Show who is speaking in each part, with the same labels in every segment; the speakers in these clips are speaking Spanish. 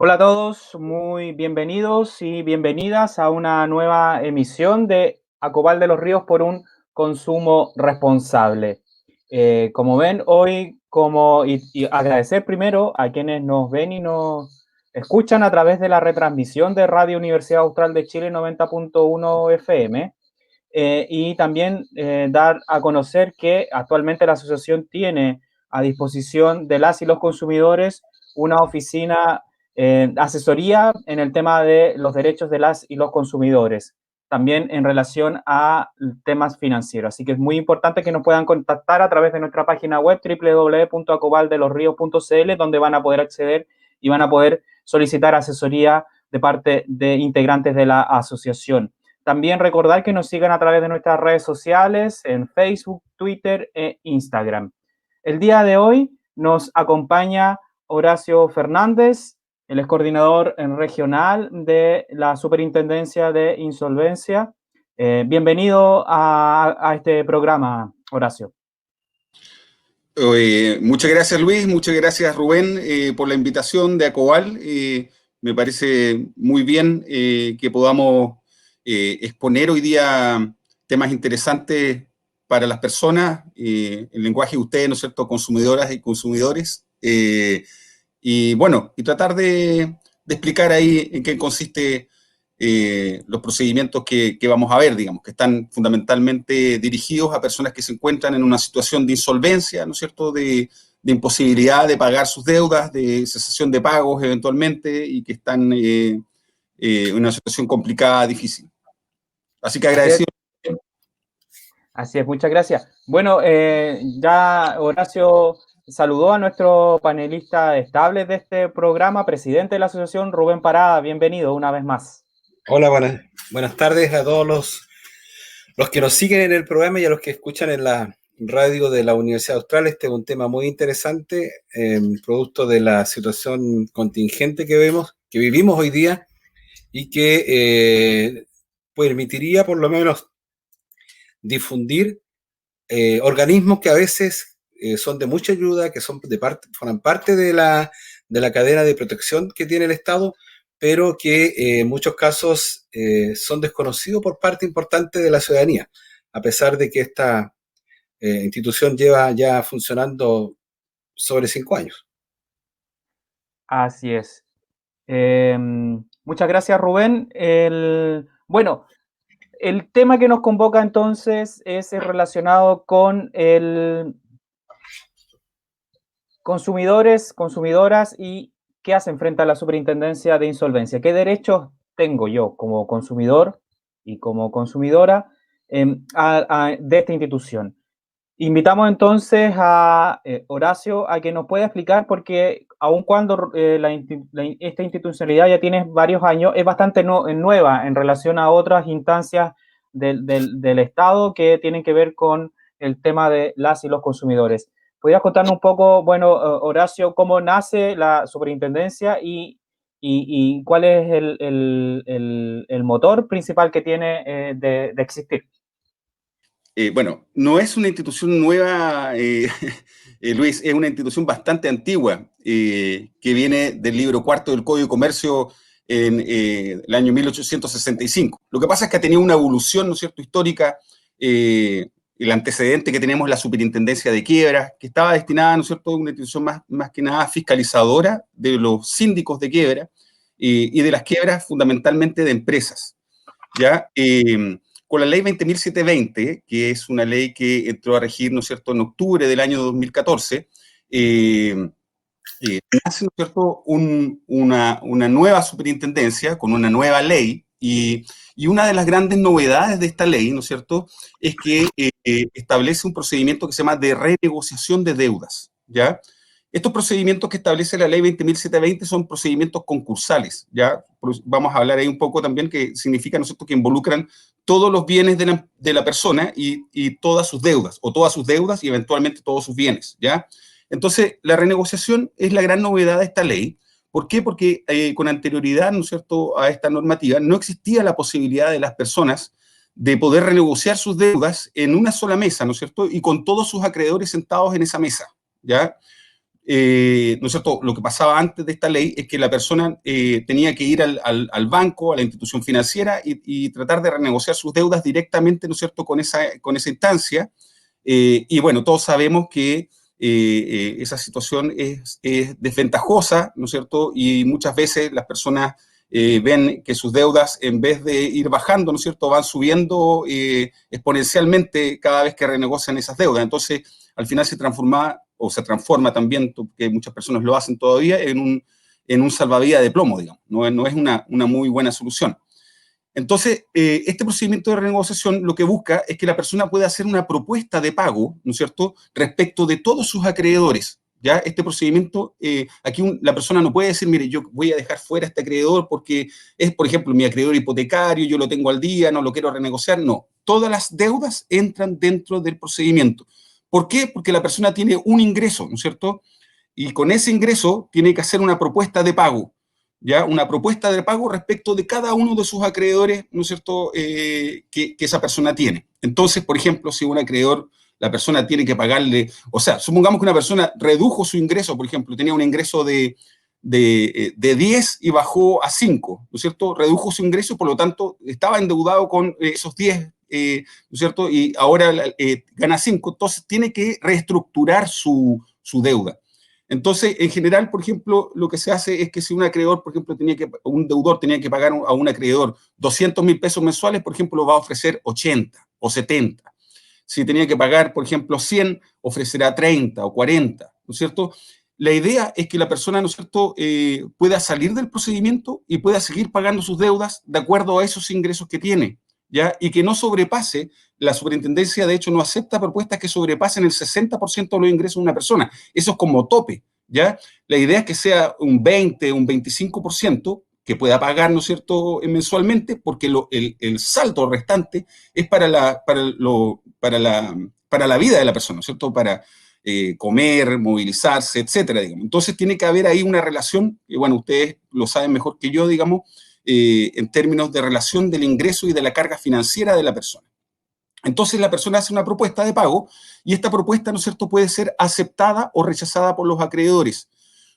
Speaker 1: Hola a todos, muy bienvenidos y bienvenidas a una nueva emisión de Acobal de los Ríos por un consumo responsable. Como ven, hoy y agradecer primero a quienes nos ven y nos escuchan a través de la retransmisión de Radio Universidad Austral de Chile 90.1 FM. Y también dar a conocer que actualmente la asociación tiene a disposición de las y los consumidores una oficina asesoría en el tema de los derechos de las y los consumidores, también en relación a temas financieros. Así que es muy importante que nos puedan contactar a través de nuestra página web www.acobaldelosrios.cl, donde van a poder acceder y van a poder solicitar asesoría de parte de integrantes de la asociación. También recordar que nos sigan a través de nuestras redes sociales en Facebook, Twitter e Instagram. El día de hoy nos acompaña Horacio Fernández, él es coordinador regional de la Superintendencia de Insolvencia. Bienvenido a este programa, Horacio.
Speaker 2: Muchas gracias, Luis, muchas gracias, Rubén, por la invitación de Acobal. Me parece muy bien que podamos exponer hoy día temas interesantes para las personas, el lenguaje de ustedes, ¿no es cierto?, consumidoras y consumidores, y bueno, y tratar de explicar ahí en qué consiste los procedimientos que vamos a ver, digamos, que están fundamentalmente dirigidos a personas que se encuentran en una situación de insolvencia, ¿no es cierto?, de imposibilidad de pagar sus deudas, de cesación de pagos eventualmente, y que están en una situación complicada, difícil. Así que agradecido.
Speaker 1: Así es, muchas gracias. Bueno, ya Horacio saludó a nuestro panelista estable de este programa, presidente de la asociación, Rubén Parada. Bienvenido una vez más.
Speaker 3: Hola, buenas tardes a todos los que nos siguen en el programa y a los que escuchan en la radio de la Universidad Austral. Este es un tema muy interesante, producto de la situación contingente que vivimos hoy día y que permitiría por lo menos difundir organismos que a veces son de mucha ayuda, que forman parte de la cadena de protección que tiene el Estado, pero que en muchos casos son desconocidos por parte importante de la ciudadanía, a pesar de que esta institución lleva ya funcionando sobre 5 años.
Speaker 1: Así es. Muchas gracias, Rubén. Bueno, el tema que nos convoca entonces es relacionado con el consumidores, consumidoras y qué hacen frente a la superintendencia de insolvencia. ¿Qué derechos tengo yo como consumidor y como consumidora de esta institución? Invitamos entonces a Horacio a que nos pueda explicar, porque aun cuando esta institucionalidad ya tiene varios años, es bastante nueva en relación a otras instancias del Estado que tienen que ver con el tema de las y los consumidores. ¿Podrías contarnos un poco, bueno, Horacio, cómo nace la superintendencia y cuál es el motor principal que tiene de existir?
Speaker 2: Bueno, no es una institución nueva, Luis, es una institución bastante antigua, que viene del libro cuarto del Código de Comercio en el año 1865. Lo que pasa es que ha tenido una evolución, ¿no es cierto?, histórica. El antecedente que tenemos es la Superintendencia de Quiebras, que estaba destinada, ¿no es cierto?, a una institución más que nada fiscalizadora de los síndicos de quiebra y de las quiebras fundamentalmente de empresas, ¿ya? Con la ley 20.720, que es una ley que entró a regir, ¿no es cierto?, en octubre del año 2014, nace, ¿no es cierto?, una nueva superintendencia con una nueva ley, y una de las grandes novedades de esta ley, ¿no es cierto?, es que establece un procedimiento que se llama de renegociación de deudas, ¿ya? Estos procedimientos que establece la ley 20.720 son procedimientos concursales, ¿ya? Vamos a hablar ahí un poco también, que significa, ¿no es cierto?, que involucran todos los bienes de la persona y todas sus deudas, o todas sus deudas y eventualmente todos sus bienes, ¿ya? Entonces, la renegociación es la gran novedad de esta ley. ¿Por qué? Porque con anterioridad, ¿no es cierto?, a esta normativa, no existía la posibilidad de las personas de poder renegociar sus deudas en una sola mesa, ¿no es cierto?, y con todos sus acreedores sentados en esa mesa, ¿ya? ¿no es cierto? Lo que pasaba antes de esta ley es que la persona tenía que ir al banco, a la institución financiera y tratar de renegociar sus deudas directamente, ¿no es cierto?, con esa instancia. Y bueno, todos sabemos que esa situación es desventajosa, ¿no es cierto? Y muchas veces las personas ven que sus deudas, en vez de ir bajando, ¿no es cierto?, van subiendo exponencialmente cada vez que renegocian esas deudas. Entonces, al final se transforma también, que muchas personas lo hacen todavía, en un salvavidas de plomo, digamos. No es una muy buena solución. Entonces, este procedimiento de renegociación lo que busca es que la persona pueda hacer una propuesta de pago, ¿no es cierto?, respecto de todos sus acreedores. ¿Ya? Este procedimiento, aquí la persona no puede decir, mire, yo voy a dejar fuera a este acreedor porque es, por ejemplo, mi acreedor hipotecario, yo lo tengo al día, no lo quiero renegociar. No, todas las deudas entran dentro del procedimiento. ¿Por qué? Porque la persona tiene un ingreso, ¿no es cierto? Y con ese ingreso tiene que hacer una propuesta de pago. ¿Ya? Una propuesta de pago respecto de cada uno de sus acreedores, ¿no es cierto?, que esa persona tiene. Entonces, por ejemplo, si un acreedor, la persona tiene que pagarle, o sea, supongamos que una persona redujo su ingreso, por ejemplo, tenía un ingreso de 10 y bajó a 5, ¿no es cierto? Redujo su ingreso y por lo tanto estaba endeudado con esos 10, ¿no es cierto? Y ahora gana 5, entonces tiene que reestructurar su deuda. Entonces, en general, por ejemplo, lo que se hace es que si un acreedor, por ejemplo, un deudor tenía que pagar a un acreedor 200.000 pesos mensuales, por ejemplo, va a ofrecer 80 o 70. Si tenía que pagar, por ejemplo, 100, ofrecerá 30 o 40, ¿no es cierto? La idea es que la persona, ¿no es cierto?, pueda salir del procedimiento y pueda seguir pagando sus deudas de acuerdo a esos ingresos que tiene, ¿ya? Y que no sobrepase, la superintendencia de hecho no acepta propuestas que sobrepasen el 60% de los ingresos de una persona. Eso es como tope, ¿ya? La idea es que sea un 20, un 25% que pueda pagar, ¿no es cierto?, mensualmente, porque el saldo restante es para la vida de la persona, ¿no es cierto?, para comer, movilizarse, etcétera, digamos. Entonces tiene que haber ahí una relación, y bueno, ustedes lo saben mejor que yo, digamos, en términos de relación del ingreso y de la carga financiera de la persona. Entonces la persona hace una propuesta de pago y esta propuesta, ¿no es cierto?, puede ser aceptada o rechazada por los acreedores.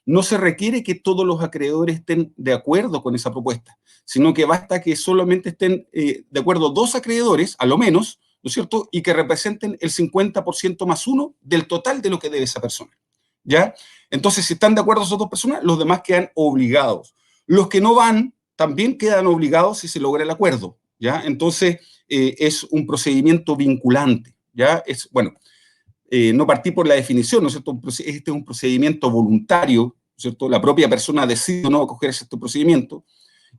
Speaker 2: No se requiere que todos los acreedores estén de acuerdo con esa propuesta, sino que basta que solamente estén de acuerdo 2 acreedores, a lo menos, ¿no es cierto?, y que representen el 50% más 1 del total de lo que debe esa persona. ¿Ya? Entonces, si están de acuerdo esas 2 personas, los demás quedan obligados. Los que no van también quedan obligados si se logra el acuerdo. ¿Ya? Entonces, es un procedimiento vinculante. ¿Ya? Bueno, no partí por la definición, ¿no es cierto? Este es un procedimiento voluntario, ¿no es cierto? La propia persona decide o no acoger este procedimiento.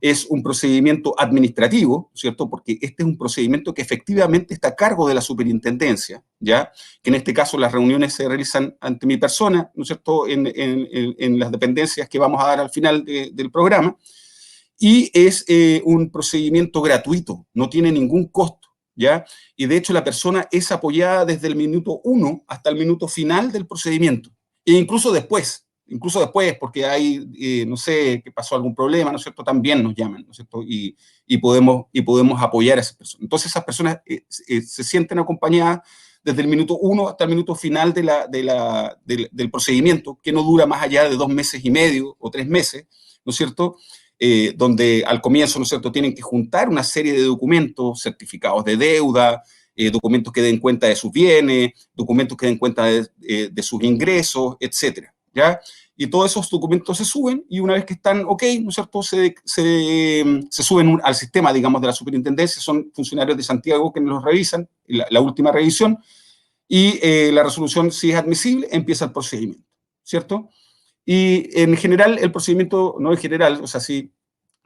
Speaker 2: Es un procedimiento administrativo, ¿cierto? Porque este es un procedimiento que efectivamente está a cargo de la superintendencia, ¿ya? Que en este caso las reuniones se realizan ante mi persona, ¿no es cierto?, en las dependencias que vamos a dar al final del programa, y es un procedimiento gratuito, no tiene ningún costo, ¿ya? Y de hecho la persona es apoyada desde el minuto 1 hasta el minuto final del procedimiento, e incluso después, porque hay, no sé, que pasó algún problema, ¿no es cierto?, también nos llaman, ¿no es cierto?, y podemos apoyar a esas personas. Entonces esas personas se sienten acompañadas desde el minuto 1 hasta el minuto final del procedimiento, que no dura más allá de 2 meses y medio o 3 meses, ¿no es cierto?, donde al comienzo, ¿no es cierto?, tienen que juntar una serie de documentos, certificados de deuda, documentos que den cuenta de sus bienes, documentos que den cuenta de sus ingresos, etcétera, ¿ya? Y todos esos documentos se suben y una vez que están ok, ¿no es cierto?, se suben al sistema, digamos, de la superintendencia, son funcionarios de Santiago que nos revisan, la última revisión, y la resolución, si es admisible, empieza el procedimiento, ¿cierto? Y en general, el procedimiento, no en general, o sea, sí,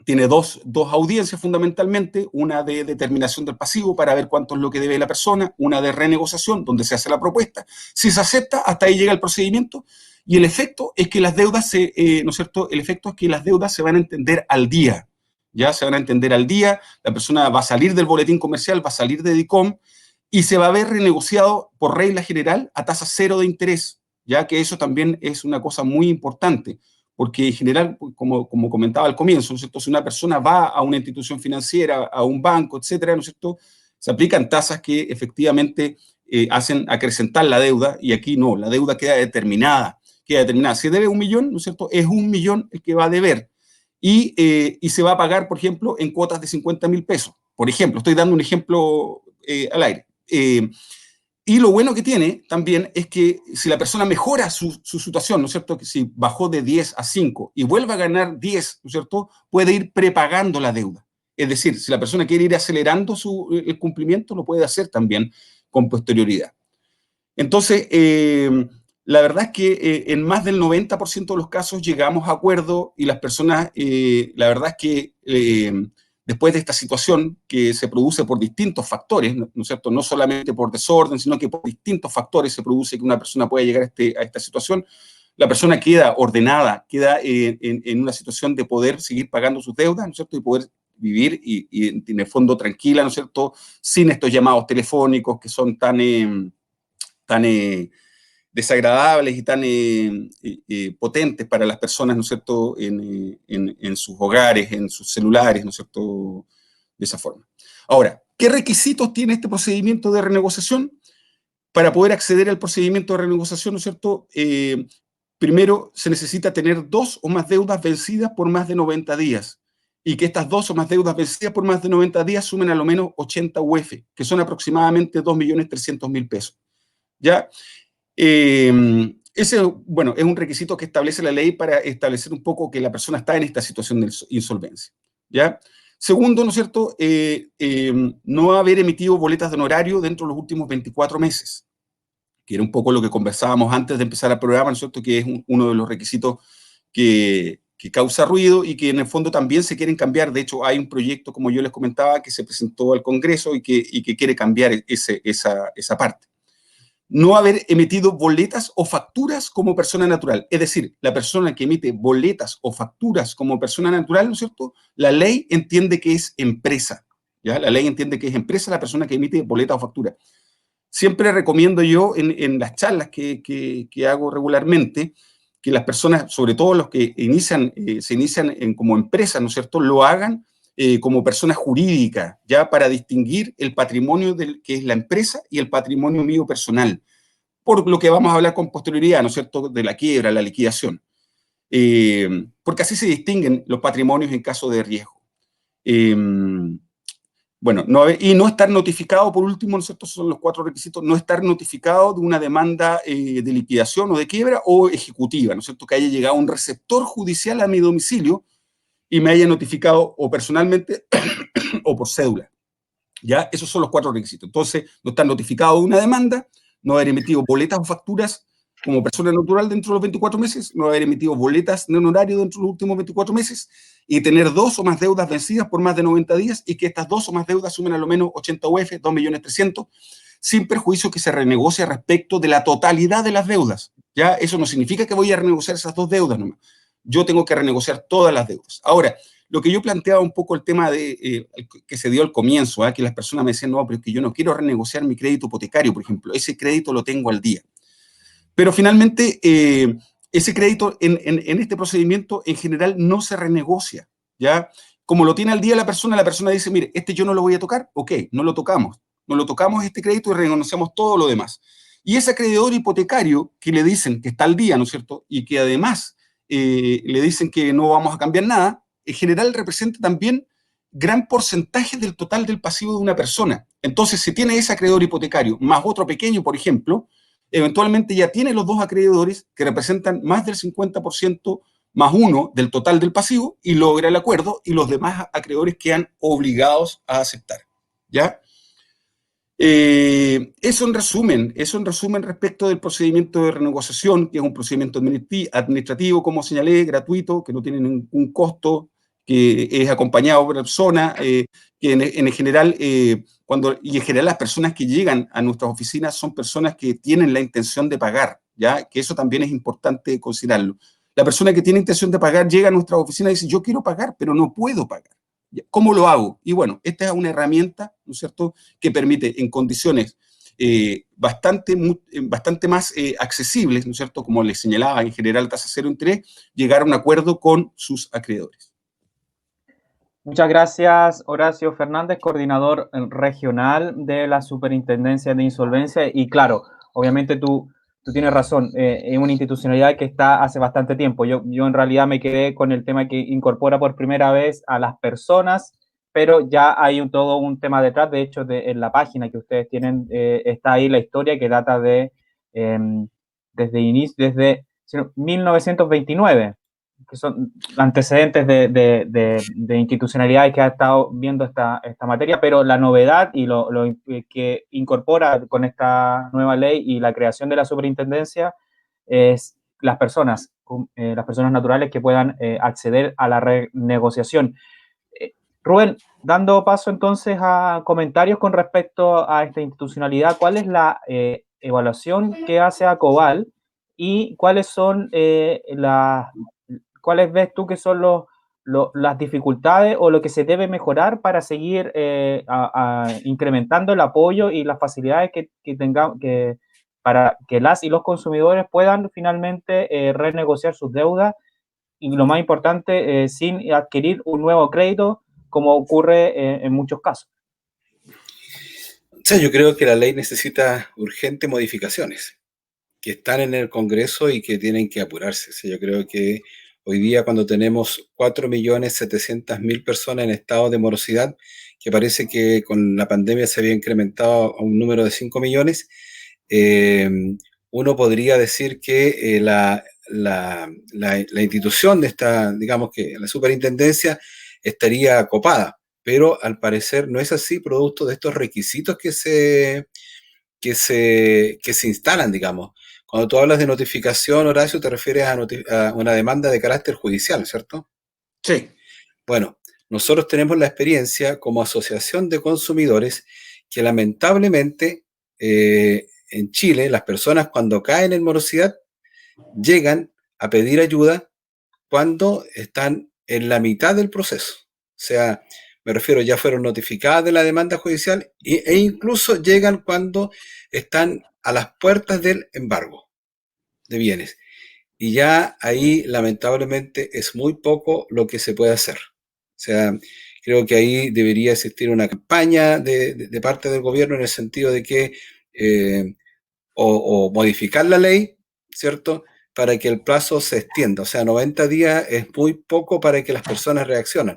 Speaker 2: tiene dos audiencias fundamentalmente, una de determinación del pasivo para ver cuánto es lo que debe la persona, una de renegociación, donde se hace la propuesta. Si se acepta, hasta ahí llega el procedimiento, y el efecto es que las deudas, ¿no es cierto?, el efecto es que las deudas se van a entender al día, ya se van a entender al día, la persona va a salir del boletín comercial, va a salir de DICOM, y se va a ver renegociado por regla general a tasa cero de interés, ya que eso también es una cosa muy importante, porque en general, como comentaba al comienzo, ¿no es cierto?, si una persona va a una institución financiera, a un banco, etcétera, ¿no es cierto?, se aplican tasas que efectivamente hacen acrecentar la deuda, y aquí no, la deuda queda determinada, queda determinada. Si debe 1 millón, ¿no es cierto? Es 1 millón el que va a deber. Y se va a pagar, por ejemplo, en cuotas de 50.000 pesos. Por ejemplo, estoy dando un ejemplo al aire. Y lo bueno que tiene también es que si la persona mejora su situación, ¿no es cierto? Que si bajó de 10 a 5 y vuelve a ganar 10, ¿no es cierto? Puede ir prepagando la deuda. Es decir, si la persona quiere ir acelerando el cumplimiento, lo puede hacer también con posterioridad. Entonces, la verdad es que en más del 90% de los casos llegamos a acuerdo y las personas, la verdad es que después de esta situación que se produce por distintos factores, ¿no es cierto? No solamente por desorden, sino que por distintos factores se produce que una persona pueda llegar a esta situación. La persona queda ordenada, queda en una situación de poder seguir pagando sus deudas, ¿no es cierto? Y poder vivir y en el fondo tranquila, ¿no es cierto? Sin estos llamados telefónicos que son tan desagradables y tan potentes para las personas, ¿no es cierto?, en sus hogares, en sus celulares, ¿no es cierto?, de esa forma. Ahora, ¿qué requisitos tiene este procedimiento de renegociación? Para poder acceder al procedimiento de renegociación, ¿no es cierto?, primero se necesita tener 2 o más deudas vencidas por más de 90 días y que estas 2 o más deudas vencidas por más de 90 días sumen a lo menos 80 UF, que son aproximadamente 2.300.000 pesos. ¿Ya? Ese, bueno, es un requisito que establece la ley para establecer un poco que la persona está en esta situación de insolvencia. ¿Ya? Segundo, ¿no es cierto? No haber emitido boletas de honorario dentro de los últimos 24 meses, que era un poco lo que conversábamos antes de empezar el programa, ¿no es cierto? Que es uno de los requisitos que causa ruido y que en el fondo también se quieren cambiar. De hecho, hay un proyecto, como yo les comentaba, que se presentó al Congreso y que quiere cambiar esa parte. No haber emitido boletas o facturas como persona natural. Es decir, la persona que emite boletas o facturas como persona natural, ¿no es cierto? La ley entiende que es empresa, ¿ya? La ley entiende que es empresa la persona que emite boletas o facturas. Siempre recomiendo yo en las charlas que hago regularmente que las personas, sobre todo los que se inician como empresas, ¿no es cierto?, lo hagan como persona jurídica, ya para distinguir el patrimonio que es la empresa y el patrimonio mío personal, por lo que vamos a hablar con posterioridad, ¿no es cierto?, de la quiebra, la liquidación, porque así se distinguen los patrimonios en caso de riesgo. Bueno, y no estar notificado, por último, ¿no es cierto?, son los 4 requisitos: no estar notificado de una demanda de liquidación o de quiebra o ejecutiva, ¿no es cierto?, que haya llegado un receptor judicial a mi domicilio y me haya notificado o personalmente o por cédula. ¿Ya? Esos son los 4 requisitos. Entonces, no estar notificado de una demanda, no haber emitido boletas o facturas como persona natural dentro de los 24 meses, no haber emitido boletas de honorario dentro de los últimos 24 meses y tener 2 o más deudas vencidas por más de 90 días y que estas 2 o más deudas sumen a lo menos 80 UF, 2.300.000, sin perjuicio que se renegocie respecto de la totalidad de las deudas. ¿Ya? Eso no significa que voy a renegociar esas 2 deudas nomás. Yo tengo que renegociar todas las deudas. Ahora, lo que yo planteaba un poco el tema que se dio al comienzo, que las personas me decían, no, pero es que yo no quiero renegociar mi crédito hipotecario, por ejemplo, ese crédito lo tengo al día. Pero finalmente, ese crédito en este procedimiento en general no se renegocia, ¿ya? Como lo tiene al día la persona dice, mire, yo no lo voy a tocar, ok, no lo tocamos este crédito y renegociamos todo lo demás. Y ese acreedor hipotecario que le dicen que está al día, ¿no es cierto?, y que además le dicen que no vamos a cambiar nada, en general representa también gran porcentaje del total del pasivo de una persona. Entonces, si tiene ese acreedor hipotecario más otro pequeño, por ejemplo, eventualmente ya tiene los 2 acreedores que representan más del 50% más 1 del total del pasivo y logra el acuerdo y los demás acreedores quedan obligados a aceptar. ¿Ya? Eso en resumen respecto del procedimiento de renegociación, que es un procedimiento administrativo, como señalé, gratuito, que no tiene ningún costo, que es acompañado por la persona, que en general, y en general las personas que llegan a nuestras oficinas son personas que tienen la intención de pagar, ¿ya? Que eso también es importante considerarlo. La persona que tiene intención de pagar llega a nuestras oficinas y dice, yo quiero pagar, pero no puedo pagar. ¿Cómo lo hago? Y bueno, esta es una herramienta, ¿no es cierto?, que permite en condiciones bastante más accesibles, ¿no es cierto?, como les señalaba, en general tasa cero interés, llegar a un acuerdo con sus acreedores.
Speaker 1: Muchas gracias, Horacio Fernández, coordinador regional de la Superintendencia de Insolvencia. Y claro, obviamente tu tú tienes razón, es una institucionalidad que está hace bastante tiempo. Yo en realidad me quedé con el tema que incorpora por primera vez a las personas, pero ya hay todo un tema detrás. De hecho, en la página que ustedes tienen está ahí la historia que data de desde 1929, que son antecedentes de institucionalidades que ha estado viendo esta materia, pero la novedad y lo que incorpora con esta nueva ley y la creación de la superintendencia es las personas naturales que puedan acceder a la renegociación. Rubén, dando paso entonces a comentarios con respecto a esta institucionalidad, ¿cuál es la evaluación que hace Acobal y cuáles ves tú que son las dificultades o lo que se debe mejorar para seguir incrementando el apoyo y las facilidades que tengamos para que las y los consumidores puedan finalmente renegociar sus deudas y lo más importante, sin adquirir un nuevo crédito, como ocurre en muchos casos?
Speaker 3: O sea, yo creo que la ley necesita urgentes modificaciones que están en el Congreso y que tienen que apurarse. O sea, yo creo que hoy día, cuando tenemos 4.700.000 personas en estado de morosidad, que parece que con la pandemia se había incrementado a un número de 5 millones, uno podría decir que la institución de esta, digamos que la superintendencia estaría copada, pero al parecer no es así, producto de estos requisitos que se instalan, digamos. Cuando tú hablas de notificación, Horacio, te refieres a una demanda de carácter judicial, ¿cierto?
Speaker 2: Sí.
Speaker 3: Bueno, nosotros tenemos la experiencia como asociación de consumidores que lamentablemente en Chile las personas cuando caen en morosidad llegan a pedir ayuda cuando están en la mitad del proceso. O sea, me refiero, ya fueron notificadas de la demanda judicial e incluso llegan cuando están a las puertas del embargo de bienes. Y ya ahí, lamentablemente, es muy poco lo que se puede hacer. O sea, creo que ahí debería existir una campaña de parte del gobierno en el sentido de que o modificar la ley, ¿cierto? Para que el plazo se extienda. O sea, 90 días es muy poco para que las personas reaccionen,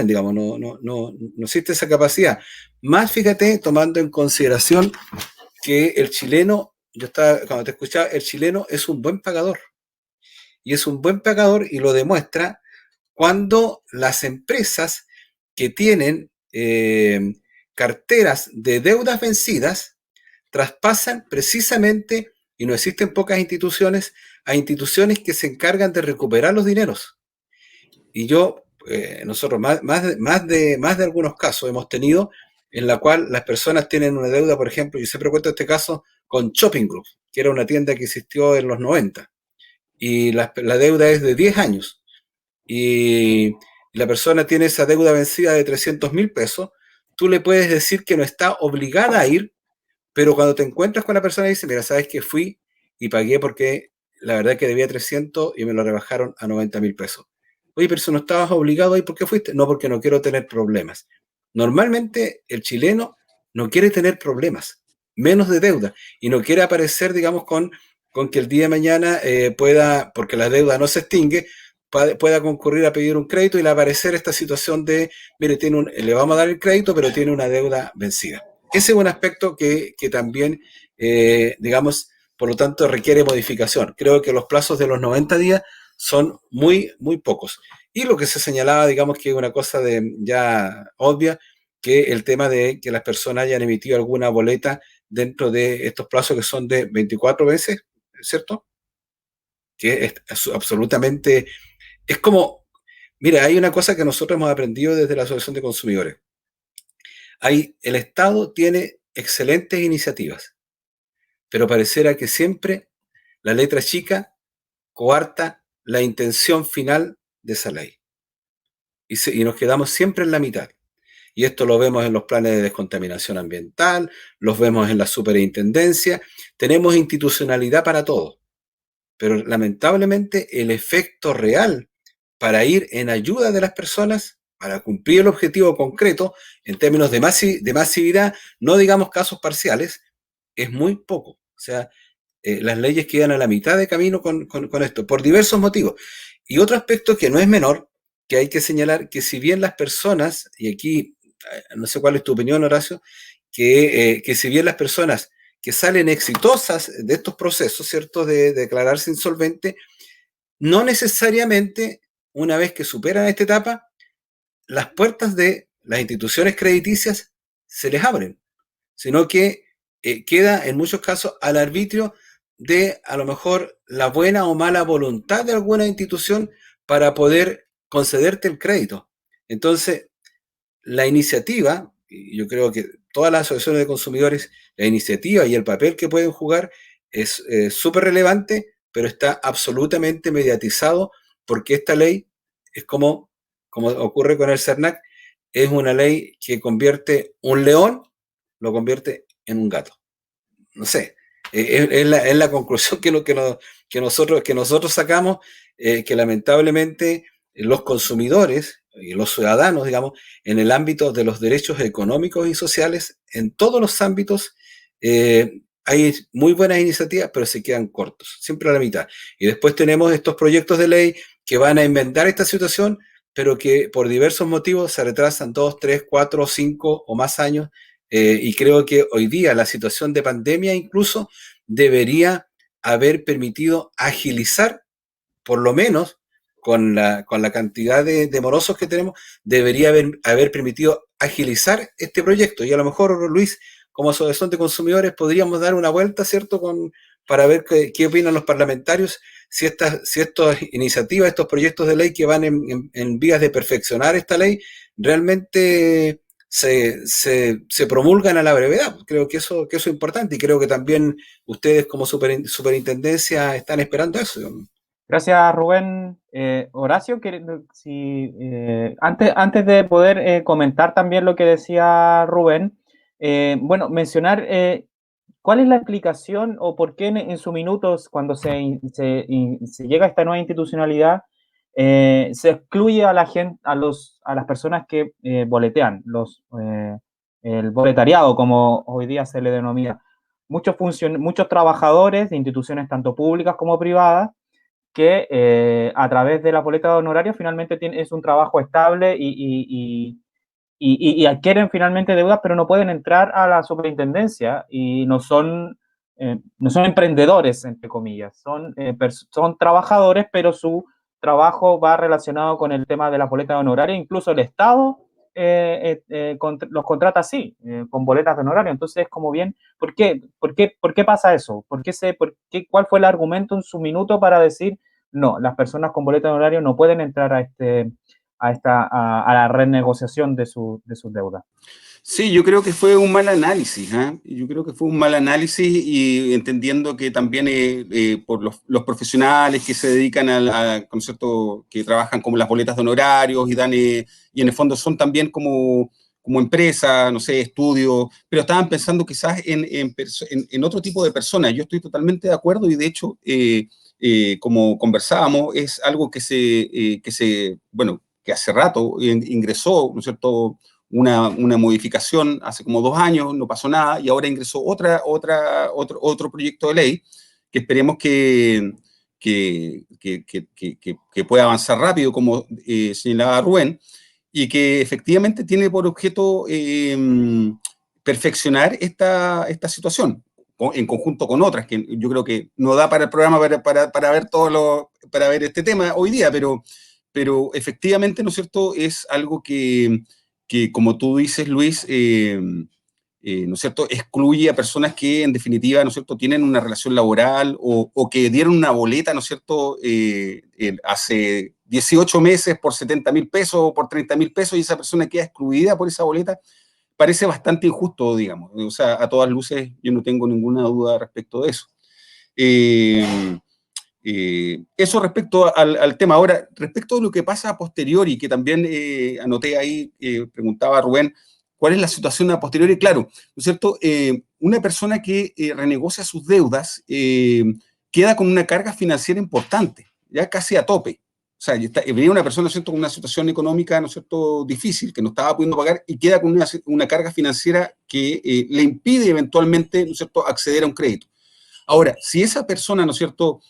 Speaker 3: digamos, no existe esa capacidad. Más, fíjate, tomando en consideración que el chileno, cuando te escuchaba, el chileno es un buen pagador. Y es un buen pagador y lo demuestra cuando las empresas que tienen carteras de deudas vencidas traspasan precisamente, y no existen pocas instituciones, a instituciones que se encargan de recuperar los dineros. Y nosotros más de algunos casos hemos tenido en la cual las personas tienen una deuda, por ejemplo, yo siempre cuento este caso con Shopping Group, que era una tienda que existió en los 90, y la deuda es de 10 años, y la persona tiene esa deuda vencida de 300.000 pesos, tú le puedes decir que no está obligada a ir, pero cuando te encuentras con la persona y dice, mira, sabes que fui y pagué porque la verdad es que debía 300 y me lo rebajaron a 90.000 pesos. Oye, pero si no estabas obligado a ir, ¿por qué fuiste? No, porque no quiero tener problemas. Normalmente el chileno no quiere tener problemas, menos de deuda, y no quiere aparecer, digamos, con que el día de mañana pueda, porque la deuda no se extingue, pueda concurrir a pedir un crédito y le aparecer esta situación de, mire, le vamos a dar el crédito, pero tiene una deuda vencida. Ese es un aspecto que también, digamos, por lo tanto, requiere modificación. Creo que los plazos de los 90 días son muy, muy pocos. Y lo que se señalaba, digamos, que es una cosa ya obvia, que el tema de que las personas hayan emitido alguna boleta dentro de estos plazos que son de 24 meses, ¿cierto? Que es absolutamente, es como, mira, hay una cosa que nosotros hemos aprendido desde la Asociación de Consumidores. El Estado tiene excelentes iniciativas, pero pareciera que siempre la letra chica coarta la intención final de esa ley. Y nos quedamos siempre en la mitad. Y esto lo vemos en los planes de descontaminación ambiental, los vemos en la superintendencia. Tenemos institucionalidad para todo, pero lamentablemente el efecto real para ir en ayuda de las personas, para cumplir el objetivo concreto, en términos de masividad, no digamos casos parciales, es muy poco. O sea, las leyes quedan a la mitad de camino con esto, por diversos motivos. Y otro aspecto que no es menor, que hay que señalar, que si bien las personas, y aquí no sé cuál es tu opinión, Horacio, que si bien las personas que salen exitosas de estos procesos, ¿cierto?, de declararse insolvente, no necesariamente, una vez que superan esta etapa, las puertas de las instituciones crediticias se les abren, sino que queda en muchos casos al arbitrio de a lo mejor la buena o mala voluntad de alguna institución para poder concederte el crédito. Entonces, la iniciativa, y yo creo que todas las asociaciones de consumidores, la iniciativa y el papel que pueden jugar es súper relevante, pero está absolutamente mediatizado porque esta ley es como ocurre con el CERNAC, es una ley que convierte un león, lo convierte en un gato. No sé, es la conclusión que nosotros sacamos, que lamentablemente los consumidores y los ciudadanos, digamos, en el ámbito de los derechos económicos y sociales, en todos los ámbitos, hay muy buenas iniciativas, pero se quedan cortos, siempre a la mitad. Y después tenemos estos proyectos de ley que van a enmendar esta situación, pero que por diversos motivos se retrasan 2, 3, 4, 5 o más años, y creo que hoy día la situación de pandemia incluso debería haber permitido agilizar, por lo menos con la cantidad de morosos que tenemos, debería haber permitido agilizar este proyecto. Y a lo mejor, Luis, como asociación de consumidores, podríamos dar una vuelta, ¿cierto?, para ver qué opinan los parlamentarios, si estas iniciativas, estos proyectos de ley que van en vías de perfeccionar esta ley, realmente se promulgan a la brevedad. Creo que eso es importante, y creo que también ustedes como superintendencia están esperando eso.
Speaker 1: Gracias, Rubén. Horacio, si, antes de poder comentar también lo que decía Rubén, bueno, mencionar cuál es la explicación o por qué en su minutos, cuando se llega a esta nueva institucionalidad, se excluye a la gente, a las personas que boletean, el boletariado, como hoy día se le denomina. Muchos trabajadores de instituciones tanto públicas como privadas que a través de la boleta de honorario finalmente es un trabajo estable y adquieren finalmente deudas, pero no pueden entrar a la superintendencia y no son emprendedores, entre comillas, son trabajadores, pero su trabajo va relacionado con el tema de la boleta de honorario, incluso el Estado los contrata así, con boletas de honorario. Entonces es como bien, ¿por qué pasa eso? ¿Cuál fue el argumento en su minuto para decir, no, las personas con boleta de honorario no pueden entrar a la renegociación de sus deudas?
Speaker 2: Sí, yo creo que fue un mal análisis, ¿eh? Yo creo que fue un mal análisis, y entendiendo que también por los profesionales que se dedican concepto, que trabajan como las boletas de honorarios y dan, y en el fondo son también como empresa, no sé, estudios, pero estaban pensando quizás en otro tipo de personas. Yo estoy totalmente de acuerdo, y de hecho, como conversábamos, es algo bueno, que hace rato ingresó, ¿no es cierto?, una modificación hace como 2 años, no pasó nada, y ahora ingresó otro proyecto de ley que esperemos que pueda avanzar rápido, como señalaba Rubén, y que efectivamente tiene por objeto perfeccionar esta situación en conjunto con otras, que yo creo que no da para el programa para ver para ver este tema hoy día, pero efectivamente, ¿no es cierto?, es algo que como tú dices, Luis, ¿no es cierto?, excluye a personas que en definitiva, ¿no es cierto?, tienen una relación laboral o que dieron una boleta, ¿no es cierto?, hace 18 meses por 70.000 pesos o por 30.000 pesos, y esa persona queda excluida por esa boleta. Parece bastante injusto, digamos. O sea, a todas luces yo no tengo ninguna duda respecto de eso. Eso respecto al tema. Ahora, respecto de lo que pasa a posteriori, que también anoté ahí, preguntaba Rubén, ¿cuál es la situación a posteriori? Claro, ¿no es cierto? Una persona que renegocia sus deudas queda con una carga financiera importante, ya casi a tope. O sea, venía una persona, ¿no es cierto?, con una situación económica, ¿no es cierto?, difícil, que no estaba pudiendo pagar, y queda con una carga financiera que le impide eventualmente, ¿no es cierto?, acceder a un crédito. Ahora, si esa persona, ¿no es cierto?,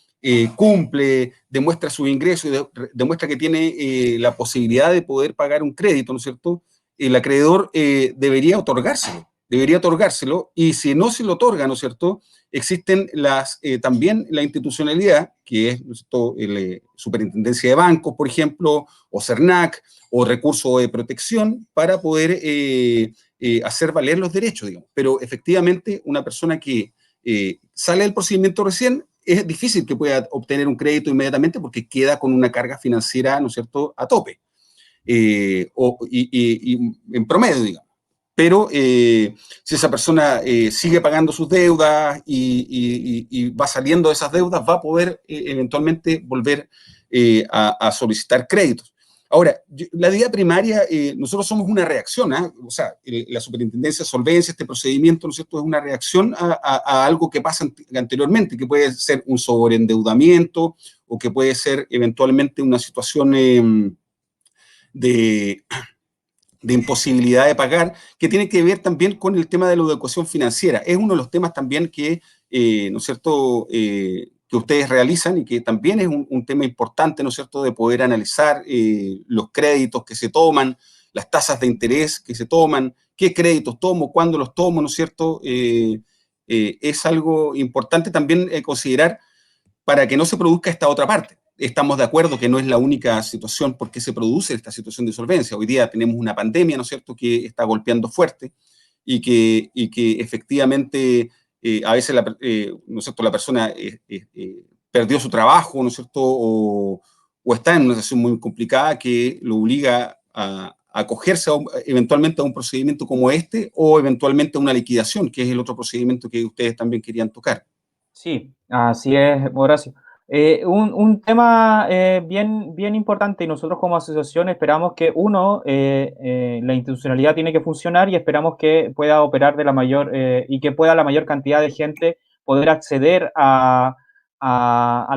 Speaker 2: cumple, demuestra su ingreso y demuestra que tiene la posibilidad de poder pagar un crédito, ¿no es cierto?, el acreedor debería otorgárselo, y si no se lo otorga, ¿no es cierto?, existen también la institucionalidad, que es, ¿no es cierto?, Superintendencia de Bancos, por ejemplo, o CERNAC, o recurso de protección, para poder hacer valer los derechos, digamos. Pero efectivamente, una persona que sale del procedimiento recién, es difícil que pueda obtener un crédito inmediatamente porque queda con una carga financiera, ¿no es cierto?, a tope, y en promedio, digamos. Pero si esa persona sigue pagando sus deudas y va saliendo de esas deudas, va a poder eventualmente volver a solicitar créditos. Ahora, la idea primaria, nosotros somos una reacción, o sea, la Superintendencia de Solvencia, este procedimiento, ¿no es cierto?, es una reacción a algo que pasa anteriormente, que puede ser un sobreendeudamiento o que puede ser eventualmente una situación de imposibilidad de pagar, que tiene que ver también con el tema de la educación financiera. Es uno de los temas también que, ¿no es cierto?, que ustedes realizan, y que también es un tema importante, ¿no es cierto?, de poder analizar los créditos que se toman, las tasas de interés que se toman, qué créditos tomo, cuándo los tomo, ¿no es cierto? Es algo importante también considerar, para que no se produzca esta otra parte. Estamos de acuerdo que no es la única situación por qué se produce esta situación de insolvencia. Hoy día tenemos una pandemia, ¿no es cierto?, que está golpeando fuerte, y que efectivamente a veces ¿no es cierto?, la persona perdió su trabajo, ¿no es cierto?, o está en una situación muy complicada que lo obliga a acogerse eventualmente a un procedimiento como este, o eventualmente a una liquidación, que es el otro procedimiento que ustedes también querían tocar.
Speaker 1: Sí, así es, Horacio. Un tema bien importante, y nosotros como asociación esperamos que, la institucionalidad tiene que funcionar, y esperamos que pueda operar y que pueda la mayor cantidad de gente poder acceder a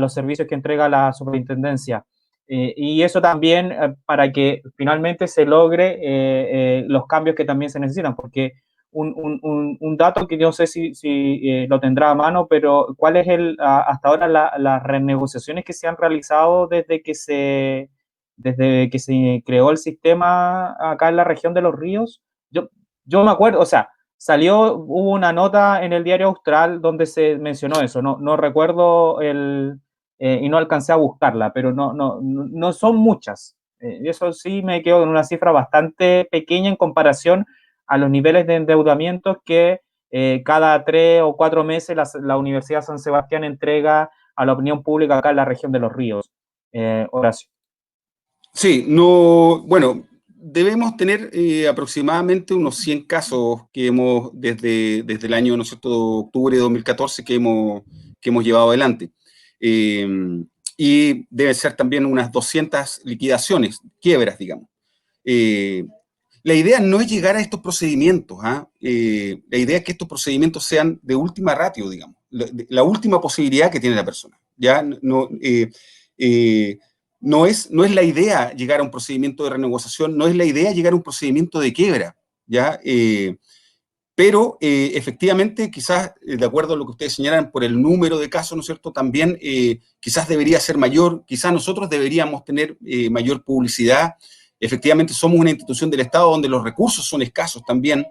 Speaker 1: los servicios que entrega la superintendencia. Y eso también para que finalmente se logre los cambios que también se necesitan, porque un dato que no sé si lo tendrá a mano, pero ¿cuál es hasta ahora las renegociaciones que se han realizado desde que se creó el sistema acá en la región de Los Ríos? Yo me acuerdo, o sea, hubo una nota en el Diario Austral donde se mencionó eso, no recuerdo y no alcancé a buscarla, pero no son muchas. Eso sí me quedo en una cifra bastante pequeña en comparación a los niveles de endeudamiento que cada 3 o 4 meses la Universidad San Sebastián entrega a la opinión pública acá en la región de Los Ríos. Horacio.
Speaker 2: Sí, no, bueno, debemos tener aproximadamente unos 100 casos que hemos, desde el año, ¿no es cierto?, octubre de 2014, que hemos llevado adelante. Eh, y deben ser también unas 200 liquidaciones, quiebras, digamos. La idea no es llegar a estos procedimientos, la idea es que estos procedimientos sean de última ratio, digamos, la última posibilidad que tiene la persona. ¿Ya? No es la idea llegar a un procedimiento de renegociación, no es la idea llegar a un procedimiento de quiebra, ¿ya? Pero efectivamente, quizás, de acuerdo a lo que ustedes señalan, por el número de casos, ¿no es cierto?, también quizás debería ser mayor, quizás nosotros deberíamos tener mayor publicidad. Efectivamente, somos una institución del Estado donde los recursos son escasos también.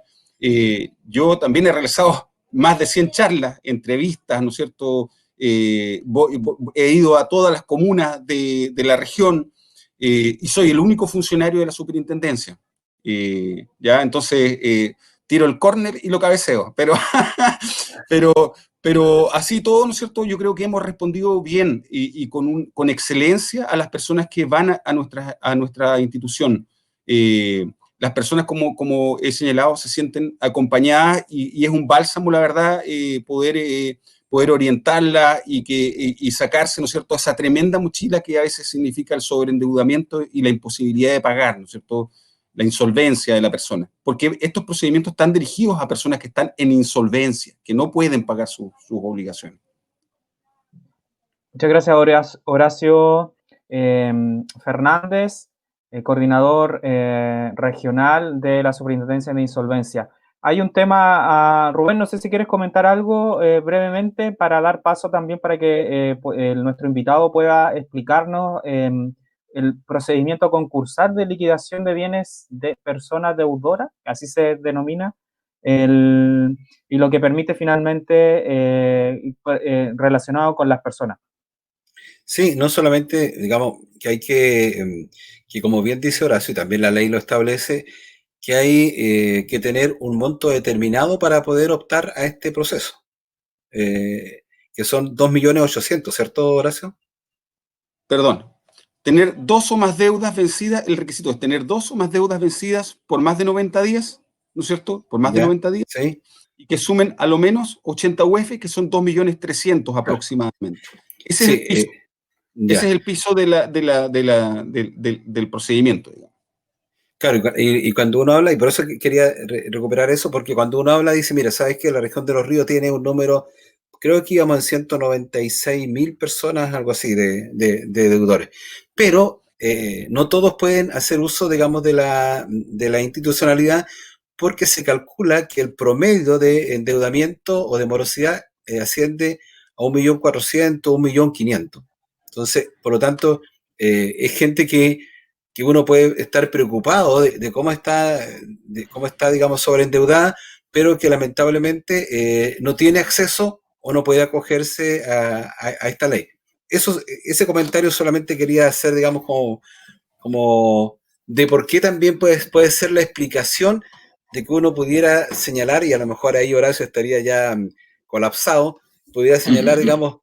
Speaker 2: Yo también he realizado más de 100 charlas, entrevistas, ¿no es cierto?, he ido a todas las comunas de la región, y soy el único funcionario de la superintendencia. ¿Ya? Entonces, tiro el córner y lo cabeceo, pero así todo, ¿no es cierto?, yo creo que hemos respondido bien y con excelencia a las personas que van a nuestra institución. Las personas, como he señalado, se sienten acompañadas, y es un bálsamo, la verdad, poder orientarla y sacarse, ¿no es cierto?, esa tremenda mochila que a veces significa el sobreendeudamiento y la imposibilidad de pagar, ¿no es cierto?, la insolvencia de la persona, porque estos procedimientos están dirigidos a personas que están en insolvencia, que no pueden pagar sus obligaciones.
Speaker 1: Muchas gracias, Horacio Fernández, coordinador regional de la Superintendencia de Insolvencia. hay un tema, Rubén, no sé si quieres comentar algo brevemente para dar paso también para que nuestro invitado pueda explicarnos el procedimiento concursal de liquidación de bienes de personas deudoras, así se denomina, y lo que permite finalmente relacionado con las personas.
Speaker 3: Sí, no solamente, digamos, que hay que como bien dice Horacio, y también la ley lo establece, que hay que tener un monto determinado para poder optar a este proceso, que son 2.800.000, ¿cierto, Horacio?
Speaker 2: Perdón, tener dos o más deudas vencidas, el requisito es tener dos o más deudas vencidas por más de 90 días, ¿no es cierto? Por más de
Speaker 3: ¿Ya?
Speaker 2: 90 días,
Speaker 3: Sí.
Speaker 2: y que sumen a lo menos 80 UF, que son 2.300.000 aproximadamente. Ese es
Speaker 3: Sí,
Speaker 2: el piso. Ese
Speaker 3: ya.
Speaker 2: es el piso del procedimiento, digamos.
Speaker 3: Claro, y cuando uno habla, y por eso quería recuperar eso, porque cuando uno habla dice, mira, ¿sabes qué? La región de los ríos tiene un número, creo que íbamos en 196.000 personas, algo así, de deudores. Pero no todos pueden hacer uso, digamos, de la institucionalidad, porque se calcula que el promedio de endeudamiento o de morosidad asciende a 1.400.000, 1.500.000. Entonces, por lo tanto, es gente que uno puede estar preocupado de cómo está, digamos, sobreendeudada, pero que lamentablemente no tiene acceso o no puede acogerse a esta ley. Ese comentario solamente quería hacer, digamos, como de por qué también puede ser la explicación de que uno pudiera señalar, y a lo mejor ahí Horacio estaría ya colapsado, pudiera señalar, digamos,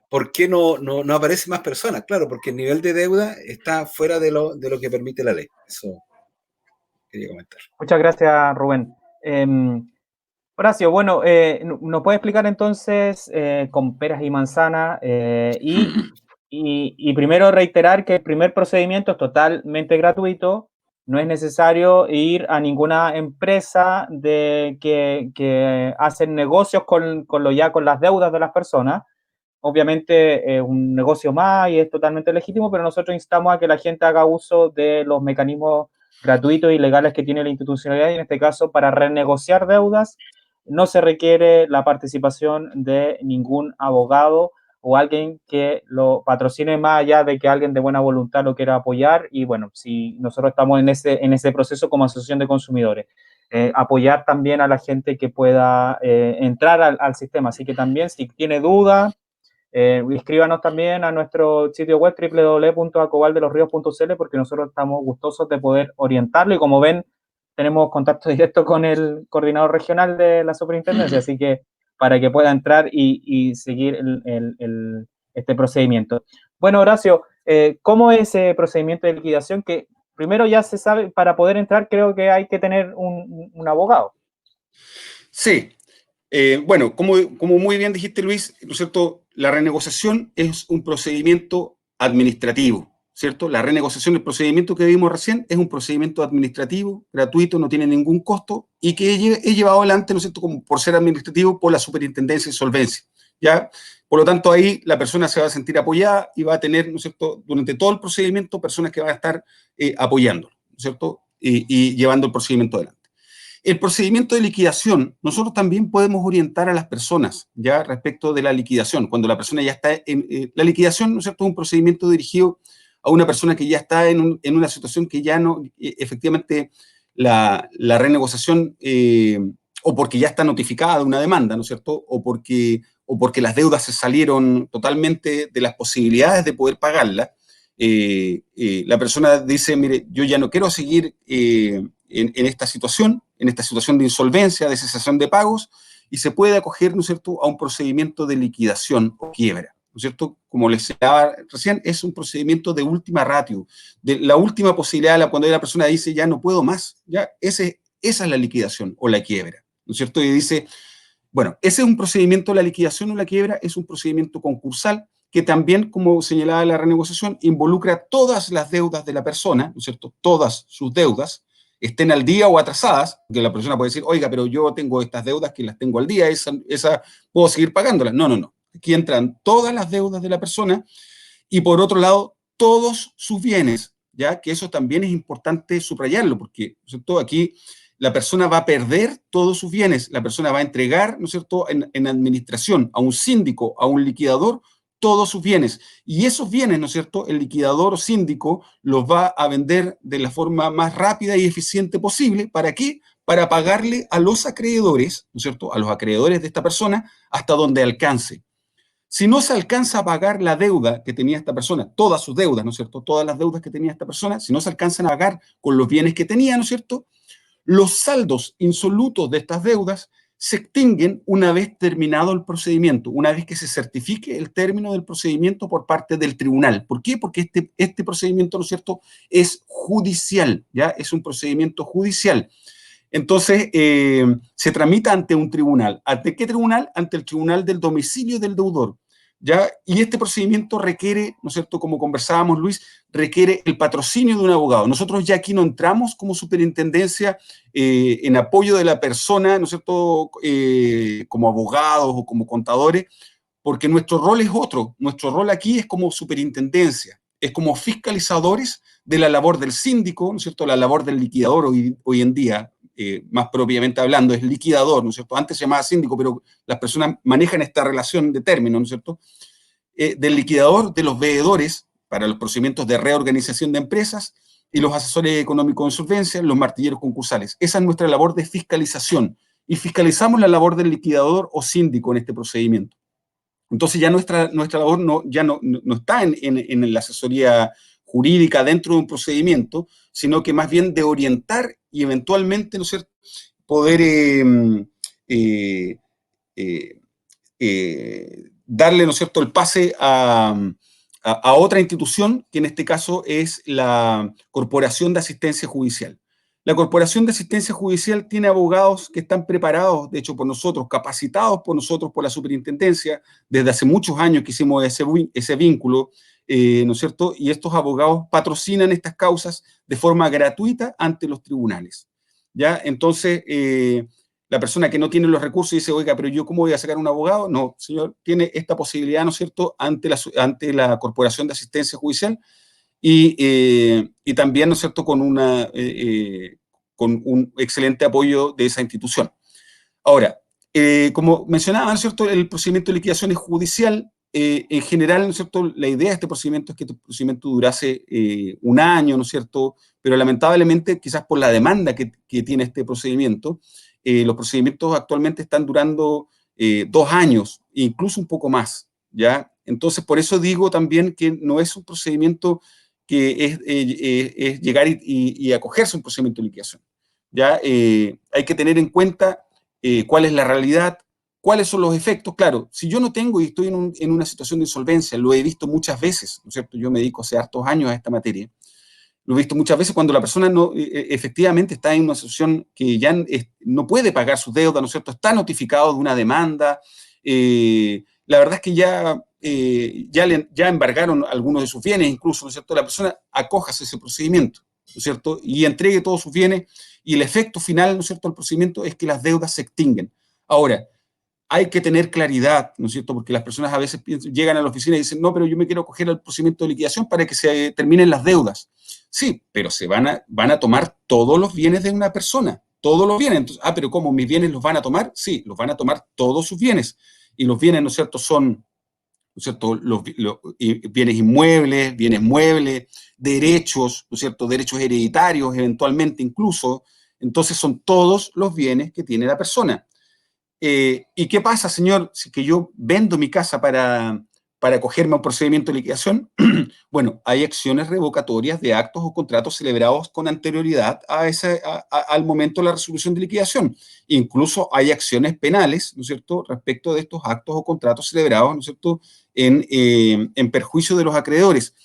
Speaker 3: ¿por qué no aparecen más personas? Claro, porque el nivel de deuda está fuera de lo que permite la ley. Eso quería comentar.
Speaker 1: Muchas gracias, Rubén. Horacio, bueno, ¿nos puede explicar entonces con peras y manzanas? Y primero reiterar que el primer procedimiento es totalmente gratuito, no es necesario ir a ninguna empresa que hacen negocios con las deudas de las personas. Obviamente es un negocio más y es totalmente legítimo, pero nosotros instamos a que la gente haga uso de los mecanismos gratuitos y legales que tiene la institucionalidad y en este caso para renegociar deudas no se requiere la participación de ningún abogado o alguien que lo patrocine más allá de que alguien de buena voluntad lo quiera apoyar y bueno, si nosotros estamos en ese proceso como asociación de consumidores. Apoyar también a la gente que pueda entrar al sistema. Así que también si tiene dudas, escríbanos también a nuestro sitio web www.acobaldelosrios.cl porque nosotros estamos gustosos de poder orientarlo y como ven tenemos contacto directo con el coordinador regional de la superintendencia, así que para que pueda entrar y seguir este procedimiento. Bueno, Horacio, ¿cómo es ese procedimiento de liquidación? Que primero ya se sabe, para poder entrar creo que hay que tener un abogado.
Speaker 2: Sí, bueno, como muy bien dijiste, Luis, ¿no es cierto? La renegociación es un procedimiento administrativo, ¿cierto? La renegociación, el procedimiento que vimos recién, es un procedimiento administrativo, gratuito, no tiene ningún costo y que es llevado adelante, ¿no es cierto?, como por ser administrativo por la Superintendencia de Solvencia, ¿ya? Por lo tanto, ahí la persona se va a sentir apoyada y va a tener, ¿no es cierto?, durante todo el procedimiento, personas que van a estar apoyándolo, ¿no es cierto?, y llevando el procedimiento adelante. El procedimiento de liquidación, nosotros también podemos orientar a las personas ya respecto de la liquidación, cuando la persona ya está la liquidación, ¿no es cierto?, es un procedimiento dirigido a una persona que ya está en una situación que ya no, efectivamente, la renegociación, o porque ya está notificada una demanda, ¿no es cierto?, o porque las deudas se salieron totalmente de las posibilidades de poder pagarlas, la persona dice, mire, yo ya no quiero seguir en esta situación de insolvencia, de cesación de pagos, y se puede acoger, ¿no es cierto?, a un procedimiento de liquidación o quiebra, ¿no es cierto? Como les señalaba recién, es un procedimiento de última ratio, de la última posibilidad, cuando la persona dice, ya no puedo más, ya esa es la liquidación o la quiebra, ¿no es cierto? Y dice, bueno, ese es un procedimiento, la liquidación o la quiebra es un procedimiento concursal que también, como señalaba la renegociación, involucra todas las deudas de la persona, ¿no es cierto? Todas sus deudas, estén al día o atrasadas, que la persona puede decir, oiga, pero yo tengo estas deudas que las tengo al día, esa puedo seguir pagándolas. No, no, no. Aquí entran todas las deudas de la persona y por otro lado, todos sus bienes, ya que eso también es importante subrayarlo, porque ¿cierto? Aquí la persona va a perder todos sus bienes, la persona va a entregar, ¿no es cierto?, en administración a un síndico, a un liquidador, todos sus bienes. Y esos bienes, ¿no es cierto?, el liquidador o síndico los va a vender de la forma más rápida y eficiente posible. ¿Para qué? Para pagarle a los acreedores, ¿no es cierto?, a los acreedores de esta persona hasta donde alcance. Si no se alcanza a pagar la deuda que tenía esta persona, todas sus deudas, ¿no es cierto?, todas las deudas que tenía esta persona, si no se alcanzan a pagar con los bienes que tenía, ¿no es cierto?, los saldos insolutos de estas deudas se extinguen una vez terminado el procedimiento, una vez que se certifique el término del procedimiento por parte del tribunal. ¿Por qué? Porque este procedimiento, ¿no es cierto?, es judicial, ¿ya? Es un procedimiento judicial. Entonces, se tramita ante un tribunal. ¿Ante qué tribunal? Ante el tribunal del domicilio del deudor, ¿ya? Y este procedimiento requiere, ¿no es cierto?, como conversábamos, Luis, requiere el patrocinio de un abogado. Nosotros ya aquí no entramos como superintendencia en apoyo de la persona, ¿no es cierto?, como abogados o como contadores, porque nuestro rol es otro. Nuestro rol aquí es como superintendencia, es como fiscalizadores de la labor del síndico, ¿no es cierto?, la labor del liquidador hoy en día, más propiamente hablando, es liquidador, ¿no es cierto? Antes se llamaba síndico, pero las personas manejan esta relación de términos, ¿no es cierto? Del liquidador, de los veedores, para los procedimientos de reorganización de empresas, y los asesores económicos de insolvencia, los martilleros concursales. Esa es nuestra labor de fiscalización, y fiscalizamos la labor del liquidador o síndico en este procedimiento. Entonces ya nuestra labor ya no está en la asesoría jurídica dentro de un procedimiento, sino que más bien de orientar y eventualmente, ¿no es cierto?, poder darle, ¿no es cierto?, el pase a otra institución, que en este caso es la Corporación de Asistencia Judicial. La Corporación de Asistencia Judicial tiene abogados que están preparados, de hecho, por nosotros, capacitados por nosotros, por la superintendencia. Desde hace muchos años que hicimos ese vínculo, ¿no es cierto? Y estos abogados patrocinan estas causas de forma gratuita ante los tribunales, ¿ya? Entonces, la persona que no tiene los recursos dice, oiga, pero yo ¿cómo voy a sacar un abogado? No, señor, tiene esta posibilidad, ¿no es cierto?, ante la Corporación de Asistencia Judicial, y también, ¿no es cierto?, con un excelente apoyo de esa institución. Ahora, como mencionaba, ¿no es cierto?, el procedimiento de liquidación es judicial. En general, ¿no es cierto?, la idea de este procedimiento es que este procedimiento durase un año, ¿no es cierto?, pero lamentablemente, quizás por la demanda que tiene este procedimiento, los procedimientos actualmente están durando 2 años, incluso un poco más, ¿ya? Entonces, por eso digo también que no es un procedimiento que es llegar y acogerse a un procedimiento de liquidación, ¿ya? Hay que tener en cuenta cuál es la realidad, cuáles son los efectos. Claro, si yo no tengo y estoy en una situación de insolvencia, lo he visto muchas veces, ¿no es cierto? Yo me dedico hace hartos años a esta materia. Lo he visto muchas veces cuando la persona efectivamente está en una situación que ya no puede pagar sus deudas, ¿no es cierto? Está notificado de una demanda. La verdad es que ya embargaron algunos de sus bienes, incluso, ¿no es cierto? La persona acójase ese procedimiento, ¿no es cierto?, y entregue todos sus bienes, y el efecto final, ¿no es cierto?, del procedimiento es que las deudas se extinguen. Ahora, hay que tener claridad, ¿no es cierto?, porque las personas a veces llegan a la oficina y dicen, no, pero yo me quiero acoger al procedimiento de liquidación para que se terminen las deudas. Sí, pero se van a tomar todos los bienes de una persona, todos los bienes. Entonces, pero ¿cómo? ¿Mis bienes los van a tomar? Sí, los van a tomar todos sus bienes. Y los bienes, ¿no es cierto?, son, ¿no es cierto?, los bienes inmuebles, bienes muebles, derechos, ¿no es cierto?, derechos hereditarios, eventualmente incluso. Entonces son todos los bienes que tiene la persona. ¿Y qué pasa, señor, si que yo vendo mi casa para acogerme a un procedimiento de liquidación? Bueno, hay acciones revocatorias de actos o contratos celebrados con anterioridad al momento de la resolución de liquidación. Incluso hay acciones penales, ¿no es cierto?, respecto de estos actos o contratos celebrados, ¿no es cierto?, en perjuicio de los acreedores.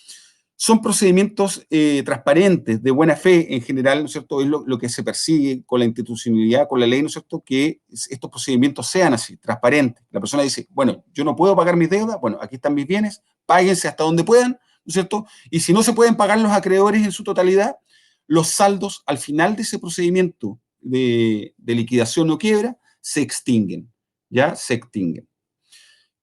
Speaker 2: Son procedimientos transparentes, de buena fe en general, ¿no es cierto? Es lo que se persigue con la institucionalidad, con la ley, ¿no es cierto?, que estos procedimientos sean así, transparentes. La persona dice, bueno, yo no puedo pagar mis deudas, bueno, aquí están mis bienes, páguense hasta donde puedan, ¿no es cierto? Y si no se pueden pagar los acreedores en su totalidad, los saldos al final de ese procedimiento de liquidación o quiebra se extinguen, ¿ya? Se extinguen.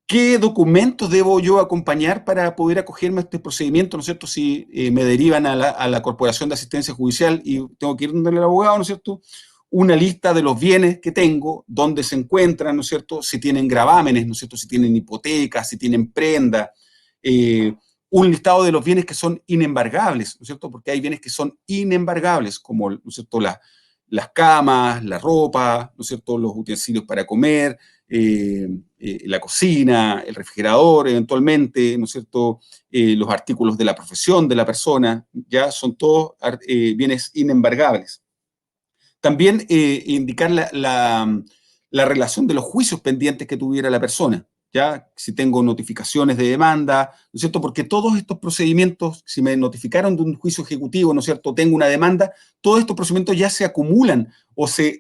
Speaker 2: ¿Qué documentos debo yo acompañar para poder acogerme a este procedimiento, ¿no es cierto? Si me derivan a la Corporación de Asistencia Judicial y tengo que ir donde el abogado, ¿no es cierto? una lista de los bienes que tengo, dónde se encuentran, ¿no es cierto? Si tienen gravámenes, ¿no es cierto? Si tienen hipotecas, si tienen prenda, un listado de los bienes que son inembargables, ¿no es cierto? Porque hay bienes que son inembargables, como, ¿no es cierto?, las camas, la ropa, ¿no es cierto?, los utensilios para comer, la cocina, el refrigerador, eventualmente, ¿no es cierto?, los artículos de la profesión de la persona, ya son todos bienes inembargables. También indicar la relación de los juicios pendientes que tuviera la persona, ¿ya? Si tengo notificaciones de demanda, ¿no es cierto? Porque todos estos procedimientos, si me notificaron de un juicio ejecutivo, ¿no es cierto?, tengo una demanda, todos estos procedimientos ya se acumulan ¿no es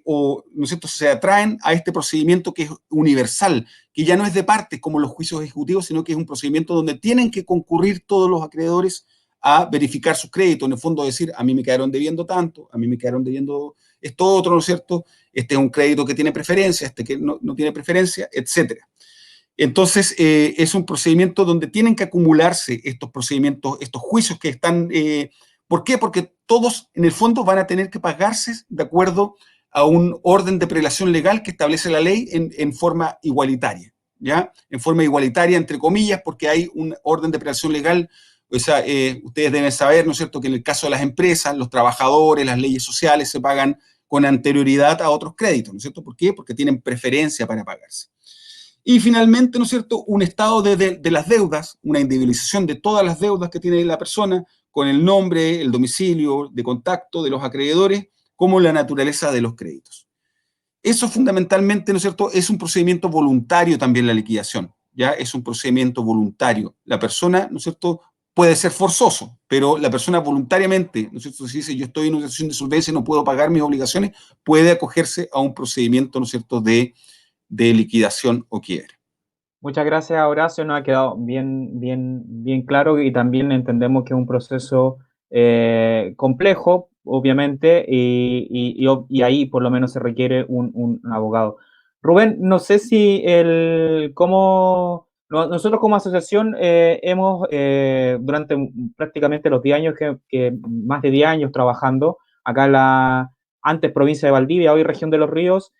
Speaker 2: cierto?, se atraen a este procedimiento que es universal, que ya no es de partes como los juicios ejecutivos, sino que es un procedimiento donde tienen que concurrir todos los acreedores a verificar sus créditos, en el fondo decir, a mí me quedaron debiendo tanto, a mí me quedaron debiendo esto otro, ¿no es cierto? Este es un crédito que tiene preferencia, este que no tiene preferencia, etcétera. Entonces, es un procedimiento donde tienen que acumularse estos procedimientos, estos juicios que están... ¿Por qué? Porque todos, en el fondo, van a tener que pagarse de acuerdo a un orden de prelación legal que establece la ley en forma igualitaria, ¿ya? En forma igualitaria, entre comillas, porque hay un orden de prelación legal. O sea, ustedes deben saber, ¿no es cierto?, que en el caso de las empresas, los trabajadores, las leyes sociales se pagan con anterioridad a otros créditos, ¿no es cierto? ¿Por qué? Porque tienen preferencia para pagarse. Y finalmente, ¿no es cierto?, un estado de las deudas, una individualización de todas las deudas que tiene la persona, con el nombre, el domicilio de contacto de los acreedores, como la naturaleza de los créditos. Eso fundamentalmente, ¿no es cierto?, es un procedimiento voluntario también la liquidación, ¿ya? Es un procedimiento voluntario. La persona, ¿no es cierto?, puede ser forzoso, pero la persona voluntariamente, ¿no es cierto?, si dice yo estoy en una situación de solvencia y no puedo pagar mis obligaciones, puede acogerse a un procedimiento, ¿no es cierto?, de liquidación o quiebra.
Speaker 1: Muchas gracias, Horacio. Nos ha quedado bien claro y también entendemos que es un proceso complejo, obviamente, y ahí por lo menos se requiere un abogado. Rubén, no sé si nosotros como asociación hemos, durante prácticamente los 10 años, más de 10 años trabajando acá en antes provincia de Valdivia, hoy región de Los Ríos,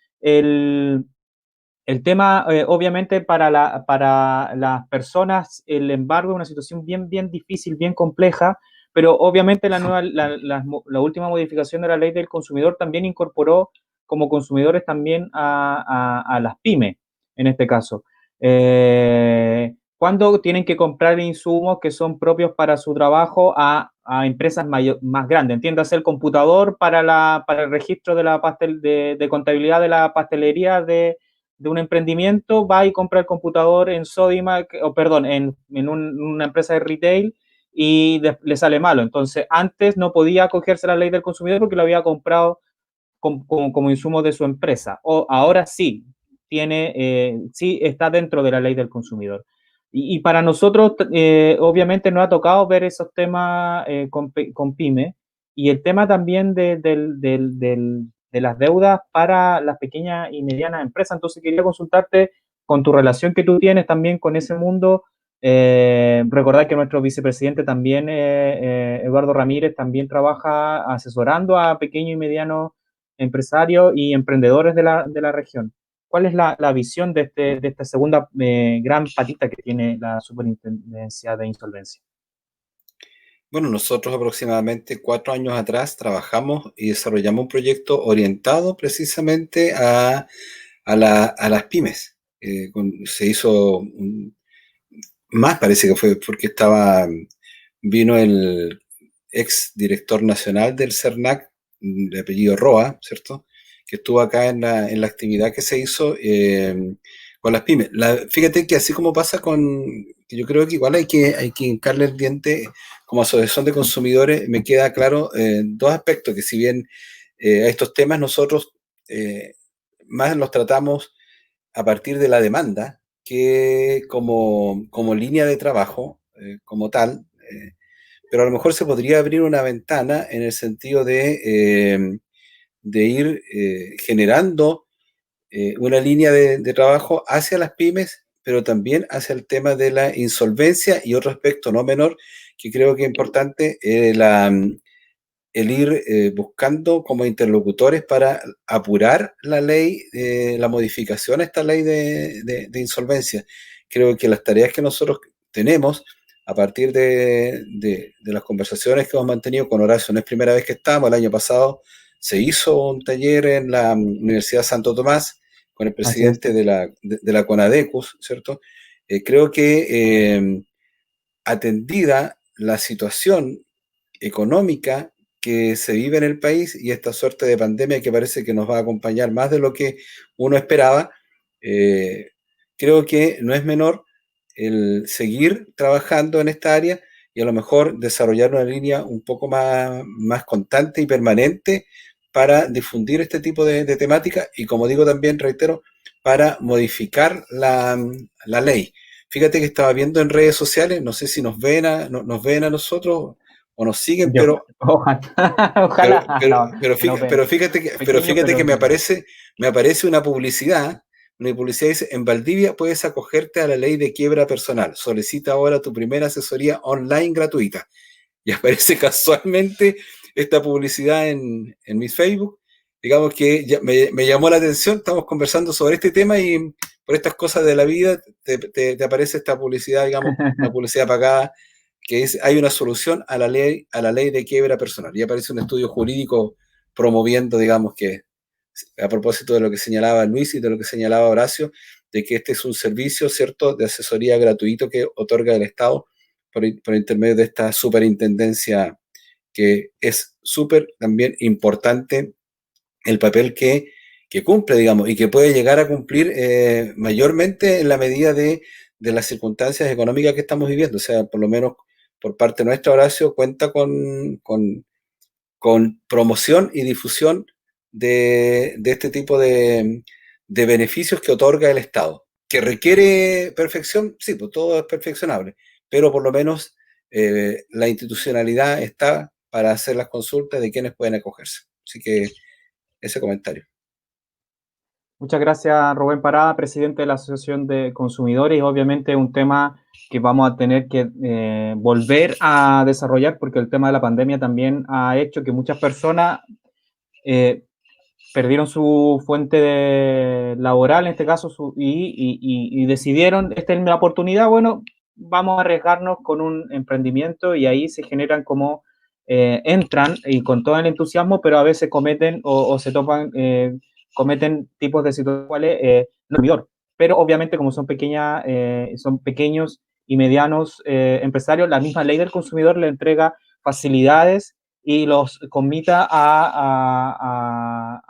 Speaker 1: el tema, obviamente, para las personas, el embargo es una situación bien difícil, bien compleja, pero obviamente la última modificación de la ley del consumidor también incorporó como consumidores también a las pymes, en este caso. Cuando tienen que comprar insumos que son propios para su trabajo a empresas más grandes, entiéndase el computador para el registro de contabilidad de la pastelería de un emprendimiento, va y compra el computador en Sodimac, en una empresa de retail y le sale malo. Entonces, antes no podía acogerse a la ley del consumidor porque lo había comprado como insumo de su empresa. Ahora sí, sí está dentro de la ley del consumidor. Y para nosotros, obviamente, nos ha tocado ver esos temas con PYME y el tema también de las deudas para las pequeñas y medianas empresas. Entonces, quería consultarte con tu relación que tú tienes también con ese mundo. Recordar que nuestro vicepresidente también, Eduardo Ramírez, también trabaja asesorando a pequeños y medianos empresarios y emprendedores de la región. ¿Cuál es la visión de esta segunda gran patita que tiene la Superintendencia de Insolvencia?
Speaker 3: Bueno, nosotros aproximadamente 4 años atrás trabajamos y desarrollamos un proyecto orientado precisamente a las pymes. Se hizo más, parece que fue porque vino el ex director nacional del CERNAC, de apellido Roa, ¿cierto?, que estuvo acá en la actividad que se hizo con las pymes. Fíjate que así como pasa que yo creo que igual hay que hincarle el diente como asociación de consumidores. Me queda claro dos aspectos, que si bien a estos temas nosotros más los tratamos a partir de la demanda que como línea de trabajo como tal, pero a lo mejor se podría abrir una ventana en el sentido de ir generando una línea de trabajo hacia las pymes, pero también hacia el tema de la insolvencia y otro aspecto no menor que creo que es importante, el ir buscando como interlocutores para apurar la ley, la modificación a esta ley de insolvencia. Creo que las tareas que nosotros tenemos a partir de las conversaciones que hemos mantenido con Horacio, no es primera vez que estamos, el año pasado se hizo un taller en la Universidad Santo Tomás con el
Speaker 1: Así es.
Speaker 3: presidente de la CONADECUS, ¿cierto? Creo que atendida la situación económica que se vive en el país y esta suerte de pandemia que parece que nos va a acompañar más de lo que uno esperaba, creo que no es menor el seguir trabajando en esta área y a lo mejor desarrollar una línea un poco más constante y permanente para difundir este tipo de temática y, como digo también, reitero, para modificar la ley. Fíjate que estaba viendo en redes sociales, no sé si nos ven a nosotros o nos siguen,
Speaker 1: Yo, ojalá, ojalá, no, que no ven.
Speaker 3: pero
Speaker 1: Pequeño,
Speaker 3: fíjate
Speaker 1: pero
Speaker 3: que
Speaker 1: no ven.
Speaker 3: me aparece una publicidad dice, en Valdivia puedes acogerte a la ley de quiebra personal. Solicita ahora tu primera asesoría online gratuita. Y aparece casualmente esta publicidad en mi Facebook. Digamos que me llamó la atención, estamos conversando sobre este tema y por estas cosas de la vida te aparece esta publicidad, digamos, una publicidad pagada que dice hay una solución a la ley de quiebra personal. Y aparece un estudio jurídico promoviendo, digamos, que a propósito de lo que señalaba Luis y de lo que señalaba Horacio, de que este es un servicio, ¿cierto?, de asesoría gratuito que otorga el Estado por intermedio de esta superintendencia, que es súper también importante el papel que cumple, digamos, y que puede llegar a cumplir mayormente en la medida de las circunstancias económicas que estamos viviendo. O sea, por lo menos por parte nuestra, Horacio, cuenta con promoción y difusión de este tipo de beneficios que otorga el Estado. ¿Que requiere perfección? Sí, pues todo es perfeccionable, pero por lo menos la institucionalidad está para hacer las consultas de quienes pueden acogerse. Así que ese comentario.
Speaker 1: Muchas gracias, Rubén Parada, presidente de la Asociación de Consumidores. Obviamente un tema que vamos a tener que volver a desarrollar porque el tema de la pandemia también ha hecho que muchas personas perdieron su fuente laboral, en este caso, y decidieron, esta es la oportunidad, bueno, vamos a arriesgarnos con un emprendimiento y ahí se generan como, entran y con todo el entusiasmo, pero a veces cometen o se topan, cometen tipos de situaciones cuales no es consumidor. Pero obviamente como son pequeñas, son pequeños y medianos empresarios, la misma ley del consumidor le entrega facilidades y los conmita a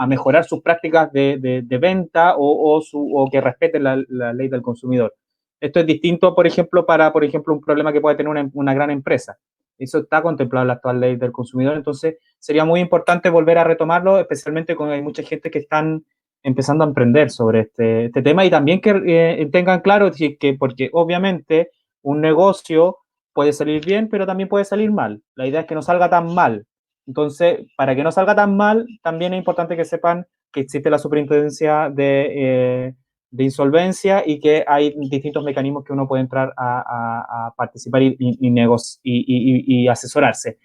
Speaker 1: mejorar sus prácticas de venta o que respeten la ley del consumidor. Esto es distinto, por ejemplo, para por ejemplo, un problema que puede tener una gran empresa. Eso está contemplado en la actual ley del consumidor, entonces sería muy importante volver a retomarlo, especialmente cuando hay mucha gente que están empezando a emprender sobre este tema y también que tengan claro que, porque obviamente un negocio puede salir bien, pero también puede salir mal. La idea es que no salga tan mal. Entonces, para que no salga tan mal, también es importante que sepan que existe la superintendencia de insolvencia y que hay distintos mecanismos que uno puede entrar a participar y asesorarse.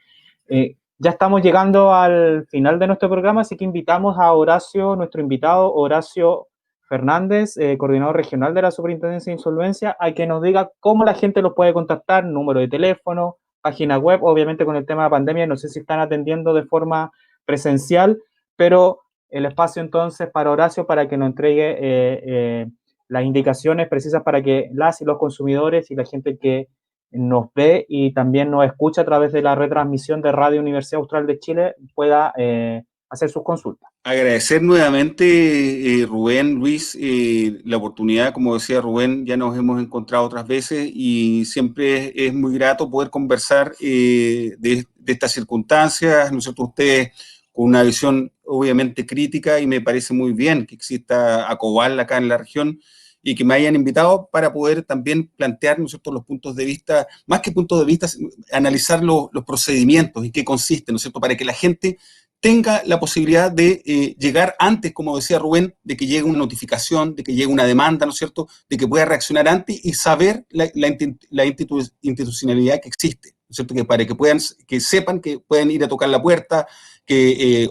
Speaker 1: Ya estamos llegando al final de nuestro programa, así que invitamos a Horacio, nuestro invitado, Horacio Fernández, coordinador regional de la Superintendencia de Insolvencia, a que nos diga cómo la gente los puede contactar, número de teléfono, página web, obviamente con el tema de la pandemia, no sé si están atendiendo de forma presencial, pero el espacio entonces para Horacio para que nos entregue las indicaciones precisas para que las y los consumidores y la gente que nos ve y también nos escucha a través de la retransmisión de Radio Universidad Austral de Chile pueda hacer sus consultas.
Speaker 2: Agradecer nuevamente, Rubén, Luis, la oportunidad, como decía Rubén, ya nos hemos encontrado otras veces y siempre es muy grato poder conversar de estas circunstancias, ¿no es cierto? Ustedes con una visión obviamente crítica y me parece muy bien que exista Acobal acá en la región y que me hayan invitado para poder también plantear, ¿no es cierto?, los puntos de vista, más que puntos de vista, analizar los procedimientos y qué consiste, ¿no es cierto?, para que la gente tenga la posibilidad de llegar antes, como decía Rubén, de que llegue una notificación, de que llegue una demanda, ¿no es cierto?, de que pueda reaccionar antes y saber la institucionalidad que existe. ¿no es cierto? Que para que sepan que pueden ir a tocar la puerta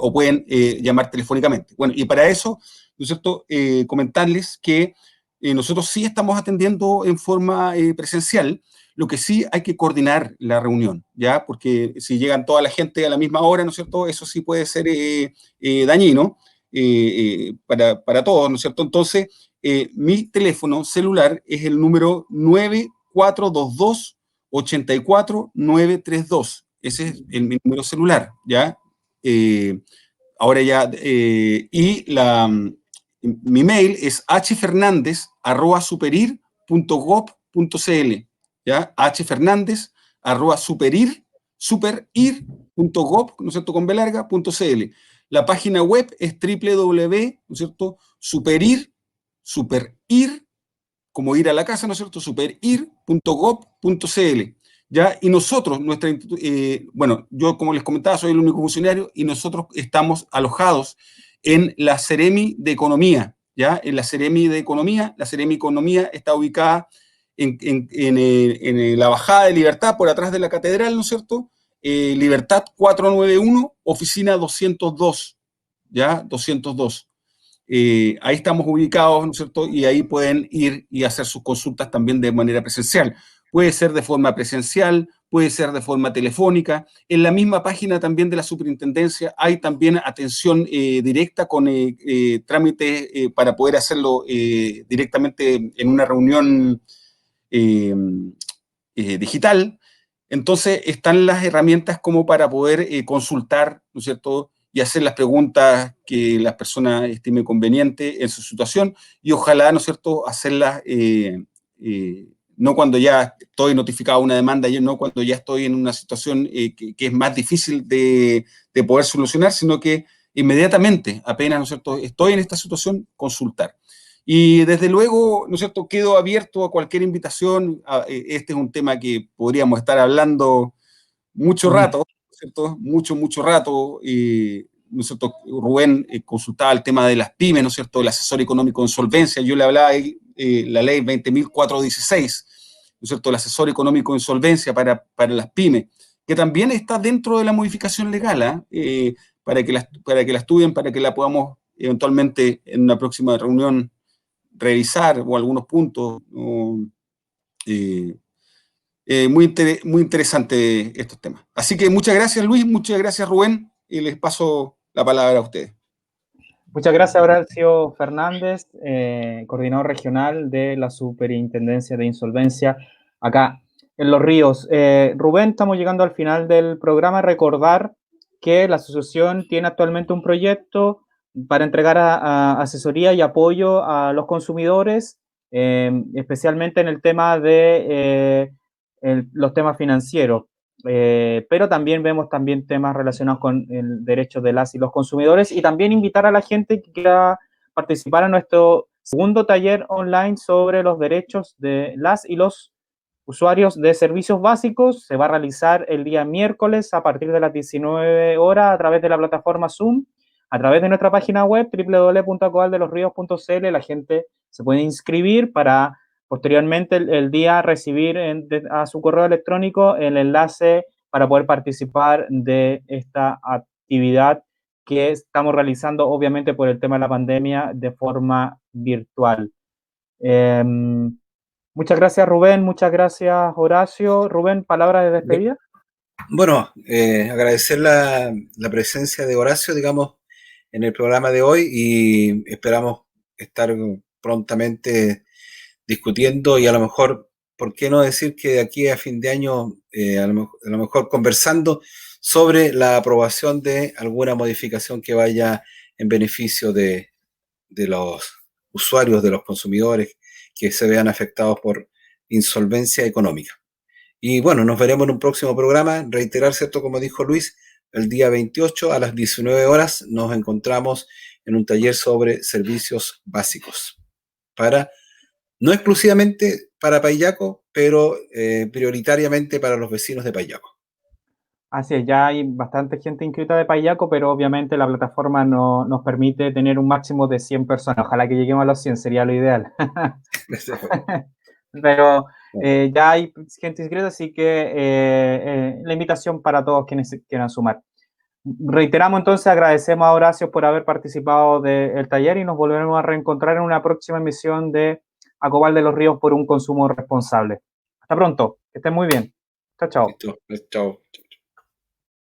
Speaker 2: o pueden llamar telefónicamente. Bueno, y para eso, ¿no es cierto?, comentarles que nosotros sí estamos atendiendo en forma presencial. Lo que sí hay que coordinar la reunión, ¿ya? Porque si llegan toda la gente a la misma hora, ¿no es cierto?, eso sí puede ser dañino para todos, ¿no es cierto? Entonces, mi teléfono celular es el número 9422-84932. Ese es mi número celular, ¿ya? Ahora ya, mi mail es hfernandez@superir.gov.cl, ¿ya? hfernandez@superir.gov, ¿no es cierto?, con B larga, .cl. La página web es www, ¿no es cierto?, superir, como ir a la casa, ¿no es cierto?, superir.gov.cl. ¿Ya? Y nosotros, bueno, yo como les comentaba, soy el único funcionario y nosotros estamos alojados en la Seremi de Economía, ¿ya? En la Seremi de Economía. La Seremi de Economía está ubicada en la Bajada de Libertad, por atrás de la Catedral, ¿no es cierto? Libertad 491, oficina 202, ¿ya? 202. Ahí estamos ubicados, ¿no es cierto? Y ahí pueden ir y hacer sus consultas también de manera presencial. Puede ser de forma presencial, puede ser de forma telefónica. En la misma página también de la superintendencia hay también atención directa con trámites para poder hacerlo directamente en una reunión digital. Entonces están las herramientas como para poder consultar, ¿no es cierto?, y hacer las preguntas que las personas estimen conveniente en su situación, y ojalá, ¿no es cierto?, hacerlas no cuando ya estoy notificado una demanda, no cuando ya estoy en una situación que es más difícil de poder solucionar, sino que inmediatamente, apenas, ¿no es cierto?, estoy en esta situación, consultar. Y desde luego, ¿no es cierto?, quedo abierto a cualquier invitación. Este es un tema que podríamos estar hablando mucho rato, ¿no es cierto?, mucho rato. ¿No es cierto? Rubén consultaba el tema de las pymes, ¿no es cierto?, el asesor económico en solvencia. Yo le hablaba ahí, la ley 20.416, ¿no es cierto?, el asesor económico en solvencia para las pymes, que también está dentro de la modificación legal, para que la estudien, para que la podamos eventualmente en una próxima reunión revisar, o algunos puntos. Muy interesante estos temas. Así que muchas gracias, Luis, muchas gracias, Rubén, y les paso la palabra a ustedes.
Speaker 1: Muchas gracias, Horacio Fernández, coordinador regional de la Superintendencia de Insolvencia acá en Los Ríos. Rubén, estamos llegando al final del programa. Recordar que la asociación tiene actualmente un proyecto para entregar a asesoría y apoyo a los consumidores, especialmente en el tema de los temas financieros. Pero también vemos también temas relacionados con el derecho de las y los consumidores, y también invitar a la gente que quiera participar en nuestro segundo taller online sobre los derechos de las y los usuarios de servicios básicos. Se va a realizar el día miércoles a partir de las 19 horas a través de la plataforma Zoom, a través de nuestra página web www.acobaldelosrios.cl. La gente se puede inscribir para posteriormente el día recibir a su correo electrónico el enlace para poder participar de esta actividad que estamos realizando, obviamente por el tema de la pandemia, de forma virtual. Muchas gracias, Rubén. Muchas gracias, Horacio. Rubén, palabras de despedida.
Speaker 3: Bueno, agradecer la presencia de Horacio, digamos, en el programa de hoy, y esperamos estar prontamente discutiendo, y a lo mejor, ¿por qué no decir que de aquí a fin de año, a lo mejor conversando sobre la aprobación de alguna modificación que vaya en beneficio de los usuarios, de los consumidores que se vean afectados por insolvencia económica? Y bueno, nos veremos en un próximo programa. Reiterar, ¿cierto?, como dijo Luis, el día 28 a las 19 horas nos encontramos en un taller sobre servicios básicos, no exclusivamente para Payaco, pero prioritariamente para los vecinos de Payaco.
Speaker 1: Así es, ya hay bastante gente inscrita de Payaco, pero obviamente la plataforma no nos permite tener un máximo de 100 personas. Ojalá que lleguemos a los 100, sería lo ideal. Pero Ya hay gente inscrita, así que la invitación para todos quienes quieran sumar. Reiteramos entonces, agradecemos a Horacio por haber participado del taller y nos volveremos a reencontrar en una próxima emisión de Acobal de los Ríos por un consumo responsable. Hasta pronto, que estén muy bien. Chao, chao.
Speaker 3: Listo. Chao.